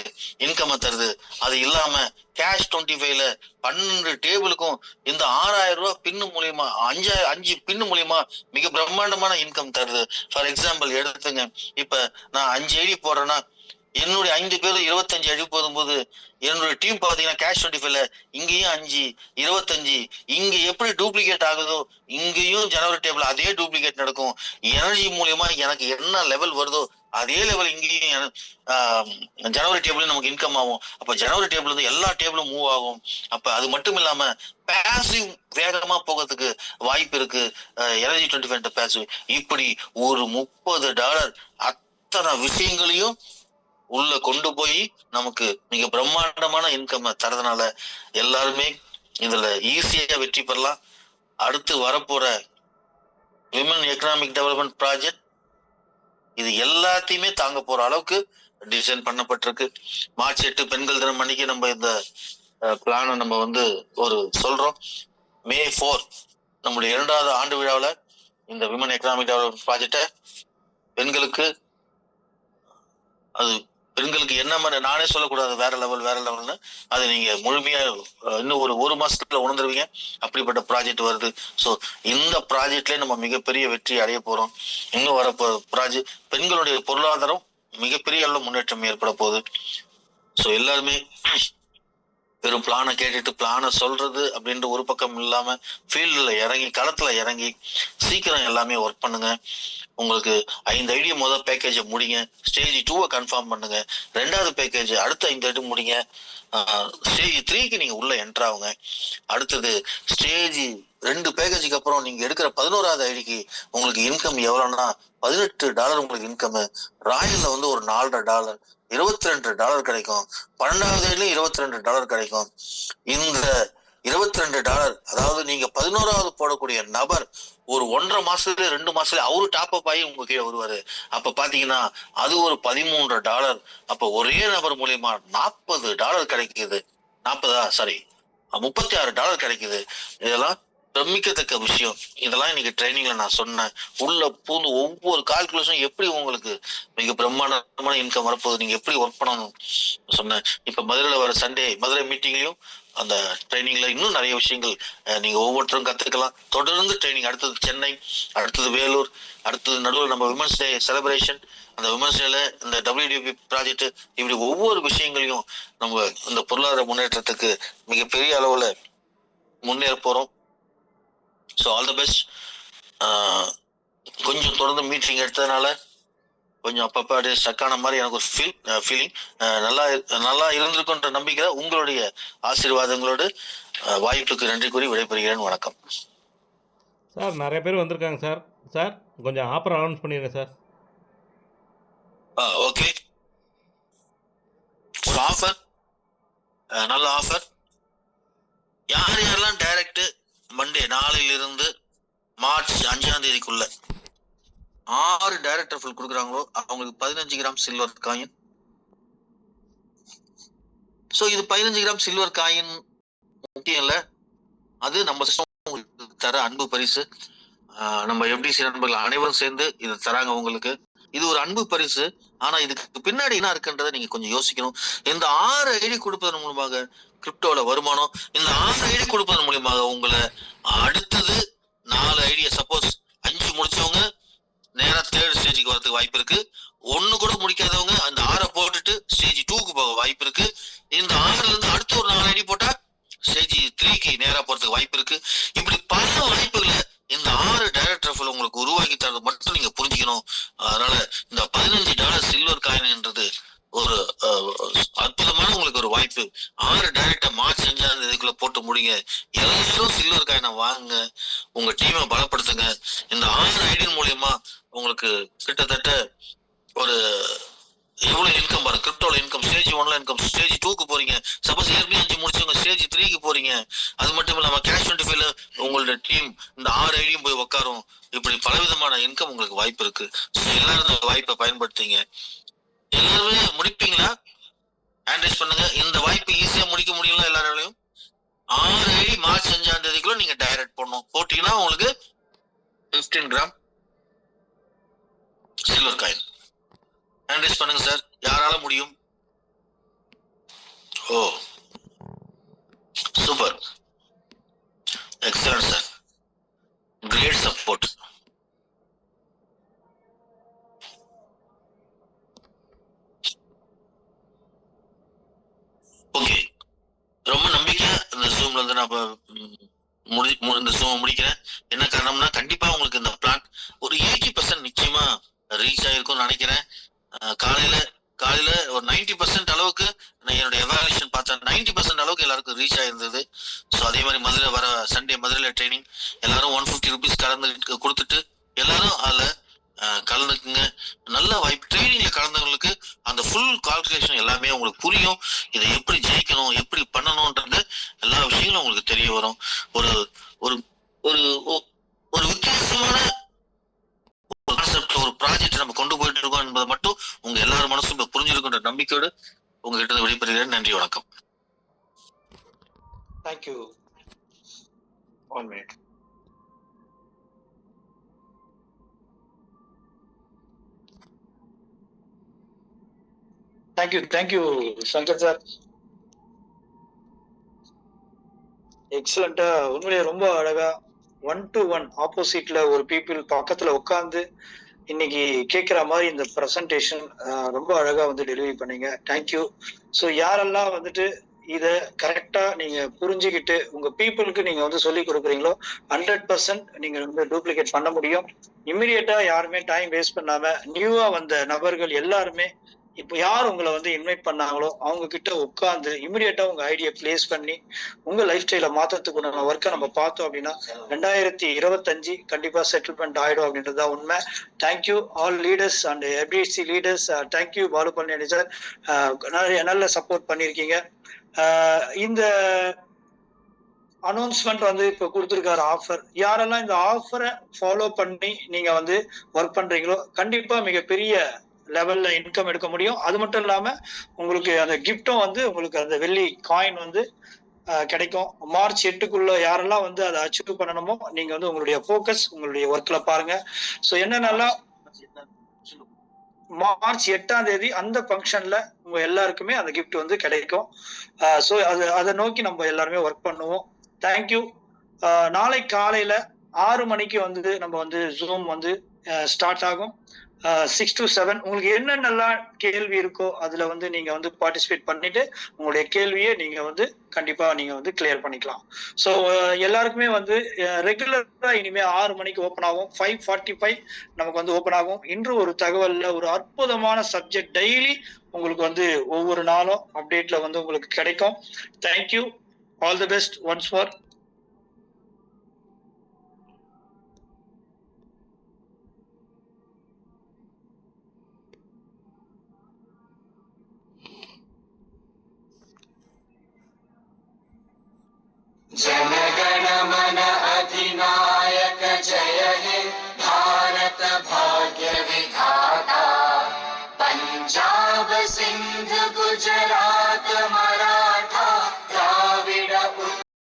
இன்கம் தருது. அது இல்லாம கேஷ் 25ல 12 டேபிளுக்கும் இந்த 6000 ரூபாய் பின்னு மூலியமா 5 பின்னு மூலியமா மிக பிரம்மாண்டமான இன்கம் தருது. ஃபார் எக்ஸாம்பிள் எடுத்துங்க, இப்ப நான் 5 ஐடி போடுறேன்னா என்னுடைய 5 பேர் 25 ஐடி போடும்போது என்னுடைய டீம் பாத்தீங்கன்னா கேஷ் 25ல இங்கேயும் 5 25 இங்க எப்படி டூப்ளிகேட் ஆகுதோ இங்கேயும் ஜனவரி டேபிள் அதே டூப்ளிகேட் நடக்கும். எனர்ஜி மூலியமா எனக்கு என்ன லெவல் வருதோ அதே லெவல் இங்கேயும் ஜனவரி டேபிள் நமக்கு இன்கம் ஆகும். அப்ப ஜனவரி டேபிள் இருந்து எல்லா டேபிளும் மூவ் ஆகும். அப்ப அது மட்டும் இல்லாம பேசிவ் வேகமா போகிறதுக்கு வாய்ப்பு இருக்கு. எனர்ஜி 25 பேசிவ் இப்படி ஒரு $30 அத்தனை விஷயங்களையும் உள்ள கொண்டு போய் நமக்கு மிக பிரம்மாண்டமான இன்கம் தரதுனால எல்லாருமே இதுல ஈஸியா வெற்றி பெறலாம். அடுத்து வரப்போற விமன் எக்கனாமிக் டெவலப்மெண்ட் ப்ராஜெக்ட் இது எல்லாத்தையுமே தாங்க போற அளவுக்கு டிசைன் பண்ணப்பட்டிருக்கு. மார்ச் 8 பெண்கள் தினம் அன்னைக்கு நம்ம இந்த பிளானை நம்ம ஒரு சொல்றோம். மே 4 நம்முடைய 2வது ஆண்டு விழாவில் இந்த விமன் எக்கனாமிக் டெவலப்மெண்ட் ப்ராஜெக்டை பெண்களுக்கு என்ன மாதிரி நானே சொல்லக்கூடாது வேற லெவல்னு அது நீங்க முழுமையா இன்னும் ஒரு மாசத்துல உணர்ந்துருவீங்க. அப்படிப்பட்ட ப்ராஜெக்ட் வருது. ஸோ இந்த ப்ராஜெக்ட்ல நம்ம மிகப்பெரிய வெற்றி அடைய போறோம். இன்னும் வர ப்ராஜெக்ட் பெண்களுடைய பொருளாதாரம் மிகப்பெரிய அளவு முன்னேற்றம் ஏற்பட போகுது. ஸோ எல்லாருமே வெறும் பிளானை கேட்டுட்டு பிளானை சொல்றது அப்படின்ற ஒரு பக்கம் இல்லாம ஃபீல்டுல இறங்கி களத்துல இறங்கி சீக்கிரம் எல்லாமே ஒர்க் பண்ணுங்க. உங்களுக்கு 5 ஐடியா முதல் பேக்கேஜை முடிங்க. ஸ்டேஜ் 2 கன்ஃபார்ம் பண்ணுங்க. 2வது பேக்கேஜ் அடுத்த 5 ஐடி முடிங்க. ஸ்டேஜ் 3க்கு நீங்க உள்ள என்டர் ஆகுங்க. அடுத்தது ஸ்டேஜ் 2 பேக்கேஜுக்கு அப்புறம் நீங்க எடுக்கிற 11வது ஐடிக்கு உங்களுக்கு இன்கம் எவ்வளவுன்னா $18 உங்களுக்கு இன்கம். ராயல்ல ஒரு $4.5 $22 கிடைக்கும். 12வது ஐடியில $22 கிடைக்கும். இந்த $22 அதாவது நீங்க 11வது போடக்கூடிய நபர் ஒரு 1.5 மாசத்துல 2 மாசத்துல அவரு டாப் அப் ஆகி உங்க கீழே வருவாரு. அப்ப பாத்தீங்கன்னா அது ஒரு $13. அப்ப ஒரே நபர் மூலியமா $40 கிடைக்குது. $36 கிடைக்குது. இதெல்லாம் பிரமிக்கத்தக்க விஷயம். இதெல்லாம் இன்னைக்கு ட்ரைனிங்ல நான் சொன்னேன். உள்ள பூந்து ஒவ்வொரு கால்குலேஷன் எப்படி உங்களுக்கு மிக பிரம்மாண்டமான இன்கம் வரப்போகுது, நீங்க எப்படி ஒர்க் பண்ணணும் சொன்னேன். இப்ப மதுரையில வர மதுரை மீட்டிங்லயும் அந்த ட்ரைனிங்ல இன்னும் நிறைய விஷயங்கள் நீங்க ஒவ்வொருத்தரும் கத்துக்கலாம். தொடர்ந்து ட்ரைனிங். அடுத்தது சென்னை, அடுத்தது வேலூர், அடுத்தது நடுவில் நம்ம விமன்ஸ் டே செலிப்ரேஷன். அந்த விமன்ஸ் டேல இந்த WDP ப்ராஜெக்ட் இப்படி ஒவ்வொரு விஷயங்களையும் நம்ம இந்த பொருளாதார முன்னேற்றத்துக்கு மிகப்பெரிய அளவுல முன்னேற போறோம். So all the best. கொஞ்சம் தொடர்ந்து மீட்டிங் எடுத்ததுனால கொஞ்சம் அப்பப்போ அப்படியே ஸ்டக்கான மாதிரி எனக்கு ஒரு ஃபீலிங். நல்லா இருந்திருக்குன்ற நம்பிக்கை. உங்களுடைய ஆசீர்வாதங்களோடு வாய்ப்புக்கு நன்றி கூறி விடைபெறுகிறேன். வணக்கம் சார். நிறைய பேர் வந்திருக்காங்க சார். சார் கொஞ்சம் ஆஃபர் அனௌன்ஸ் பண்ணிடுங்க சார். ஓகே, ஒரு ஆஃபர், நல்ல ஆஃபர். யாரெல்லாம் டைரக்ட் மண்டே நாளையிலிருந்து மார்ச் 5ஆம் தேதிக்குள்ள 6 டைரக்ட் ரெஃபரல் கொடுக்குறாங்களோ அவங்களுக்கு 15 கிராம் சில்வர் காயின். ஸோ இது 15 கிராம் சில்வர் காயின் முக்கியம் இல்லை, அது நம்ம சிஸ்டம் தர அன்பு பரிசு. நம்ம FDC நண்பர்கள் அனைவரும் சேர்ந்து இதை தராங்க உங்களுக்கு. இது ஒரு அன்பு பரிசு. ஆனா இதுக்கு பின்னாடி என்ன இருக்குன்றதை நீங்க கொஞ்சம் யோசிக்கணும். இந்த 6 ஐடி கொடுப்பதன் மூலமாக கிரிப்டோல வருமானம். இந்த 6 ஐடி கொடுப்பதன் மூலியமாக உங்களை அடுத்தது 4 ஐடியா, சப்போஸ் 5 முடிச்சவங்க நேரா 3rd ஸ்டேஜுக்கு வரதுக்கு வாய்ப்பு இருக்கு. 1 கூட முடிக்காதவங்க அந்த 6 போட்டுட்டு ஸ்டேஜ் 2க்கு போக வாய்ப்பு இருக்கு. இந்த 6ல இருந்து அடுத்து ஒரு 4 ஐடி போட்டா ஸ்டேஜ் 3க்கு நேரா போறதுக்கு வாய்ப்பு இருக்கு. இப்படி பல வாய்ப்புகளை இந்த 6 டைரக்ட் ரெஃபரல் உங்களுக்கு உருவாக்கி தரது மட்டும் நீங்க புரிஞ்சுக்கணும். அதனால இந்த $15 சில்வர் காயின்ன்றது ஒரு அற்புதமான உங்களுக்கு ஒரு வாய்ப்பு. 6 டைரக்டா மார்ச் 5ஆம் தேதிக்குள்ள போட்டு முடிங்க. எல்லாரும் சில்வர் காயினை வாங்க, உங்க டீமை பலப்படுத்துங்க. இந்த 6 ஐடியின் மூலியமா உங்களுக்கு கிட்டத்தட்ட ஒரு எவ்வளவு இன்கம் பாருங்க. கிரிப்டோல இன்கம் ஸ்டேஜ் 1ல இன்கம், ஸ்டேஜ் 2க்கு போறீங்க. சப்போஸ் ஏற்கனவே 5 முடிச்சவங்க ஸ்டேஜ் 3க்கு போறீங்க. அது மட்டும் இல்லாம கேஷ் 25ல உங்களோட டீம் இந்த 6 ஐடியும் போய் உட்காரும். இப்படி பலவிதமான இன்கம் உங்களுக்கு வாய்ப்பு இருக்கு. எல்லாரும் இந்த வாய்ப்பை பயன்படுத்திங்க. எல்லாருமே முடிப்பீங்களா? ஹேண்ட் ரைஸ் பண்ணுங்க. இந்த வாய்ப்பு ஈஸியா முடிக்க முடியல எல்லாராலையும். 6 ஐடி மார்ச் 5ஆம் தேதிக்குள்ள நீங்க டைரக்ட் பண்ணணும். போட்டீங்கன்னா உங்களுக்கு 15 gram silver coin. Hand raise பண்ணுங்க சார். யாரால முடியும்? Oh super, excellent sir, great support. Okay, ரொம்ப நம்பிக்கையா இந்த ஜூம்ல இருந்து நான் இந்த ஜூம் முடிக்கிறேன். என்ன காரணம்னா கண்டிப்பா உங்களுக்கு இந்த பிளான் ஒரு 80% நிச்சயமா ரீச் ஆயிருக்கும்னு நினைக்கிறேன். காலையில ஒரு 90% அளவுக்கு நான் என்னோட எவாலுவேஷன் பார்த்தேன். 90% அளவுக்கு எல்லாருக்கும் ரீச் ஆயிருந்தது. ஸோ அதே மாதிரி மதுரை வர சண்டே மதுரையில் ட்ரைனிங் எல்லாரும் 150 ருபீஸ் கலந்து கொடுத்துட்டு எல்லாரும் அதில் கலந்துக்குங்க. நல்ல வாய்ப்பு. ட்ரைனிங்ல கலந்தவங்களுக்கு அந்த ஃபுல் கால்குலேஷன் எல்லாமே உங்களுக்கு புரியும். இதை எப்படி ஜெயிக்கணும், எப்படி பண்ணணும்ன்றது எல்லா விஷயங்களும் உங்களுக்கு தெரிய வரும். ஒரு ஒரு ஒரு ஒரு வித்தியாசமான கான்செப்ட், ஒரு ப்ராஜெக்ட் நம்ம கொண்டு போயிட்டு இருக்கோம் என்பதை மட்டும் உங்க எல்லாரும் மனசும் இப்ப புரிஞ்சிருக்கின்ற நம்பிக்கையோடு உங்ககிட்ட விடைபெறுகிறேன். நன்றி, வணக்கம். Thank you. 1 minute. Thank you Shankar sir. எக்ஸலண்டா, உண்மையிலேயே ரொம்ப அழகா 1 to 1 ஆப்போசிட்ல ஒரு பீப்புள் பக்கத்துல உட்கார்ந்து இன்னைக்கு கேட்கிற மாதிரி இந்த பிரசன்டேஷன் ரொம்ப அழகா வந்து டெலிவரி பண்ணீங்க. தேங்க்யூ. ஸோ யாரெல்லாம் வந்துட்டு இத கரெக்டா நீங்க புரிஞ்சுக்கிட்டு உங்க பீப்புளுக்கு நீங்க வந்து சொல்லி கொடுக்குறீங்களோ 100% நீங்க வந்து டூப்ளிகேட் பண்ண முடியும். இம்மிடியட்டா யாருமே டைம் வேஸ்ட் பண்ணாம நியூவா வந்த நபர்கள் எல்லாருமே இப்போ யார் உங்களை வந்து இன்வைட் பண்ணாங்களோ அவங்க கிட்ட உட்காந்து இமிடியேட்டா உங்க ஐடியா பிளேஸ் பண்ணி உங்க லைஃப் ஸ்டைல மாற்றத்துக்குண்டான ஒர்க்கை நம்ம பார்த்தோம் அப்படின்னா 2025 கண்டிப்பா செட்டில்மெண்ட் ஆயிடும் அப்படின்றதுதான் உண்மை. Thank you all leaders and ABC leaders. Thank you Balu Palaniyandi sir, நல்ல சப்போர்ட் பண்ணியிருக்கீங்க. இந்த அனௌன்ஸ்மெண்ட் வந்து இப்ப கொடுத்துருக்காரு ஆஃபர். யாரெல்லாம் இந்த ஆஃபரை ஃபாலோ பண்ணி நீங்க வந்து ஒர்க் பண்றீங்களோ கண்டிப்பா மிகப்பெரிய லெவல்ல இன்கம் எடுக்க முடியும். அது மட்டும் இல்லாம உங்களுக்கு அந்த கிஃப்டும் வந்து உங்களுக்கு அந்த வெள்ளி காயின் வந்து கிடைக்கும். மார்ச் 8க்குள்ள யாரெல்லாம் வந்து அதை அச்சீவ் பண்ணணுமோ நீங்க வந்து உங்களுடைய ஃபோக்கஸ் உங்களுடைய ஒர்க்ல பாருங்க. ஸோ என்னென்னலாம் மார்ச் 8ஆம் தேதி அந்த ஃபங்க்ஷன்ல உங்க எல்லாருக்குமே அந்த கிஃப்ட் வந்து கிடைக்கும். ஸோ அதை நோக்கி நம்ம எல்லாருமே ஒர்க் பண்ணுவோம். தேங்க்யூ. நாளை காலையில 6 மணிக்கு வந்து நம்ம வந்து ஜூம் வந்து ஸ்டார்ட் ஆகும். 6 to 7 உங்களுக்கு என்னென்னலாம் கேள்வி இருக்கோ அதுல வந்து நீங்க வந்து பார்ட்டிசிபேட் பண்ணிட்டு உங்களுடைய கேள்வியை நீங்க வந்து கண்டிப்பா நீங்க வந்து கிளியர் பண்ணிக்கலாம். ஸோ எல்லாருக்குமே வந்து ரெகுலரா இனிமே 6 மணிக்கு ஓப்பன் ஆகும். 5:45 நமக்கு வந்து ஓப்பன் ஆகும். இன்று ஒரு தகவல்ல ஒரு அற்புதமான சப்ஜெக்ட் டெய்லி உங்களுக்கு வந்து ஒவ்வொரு நாளும் அப்டேட்ல வந்து உங்களுக்கு கிடைக்கும். Thank you. All the best once more.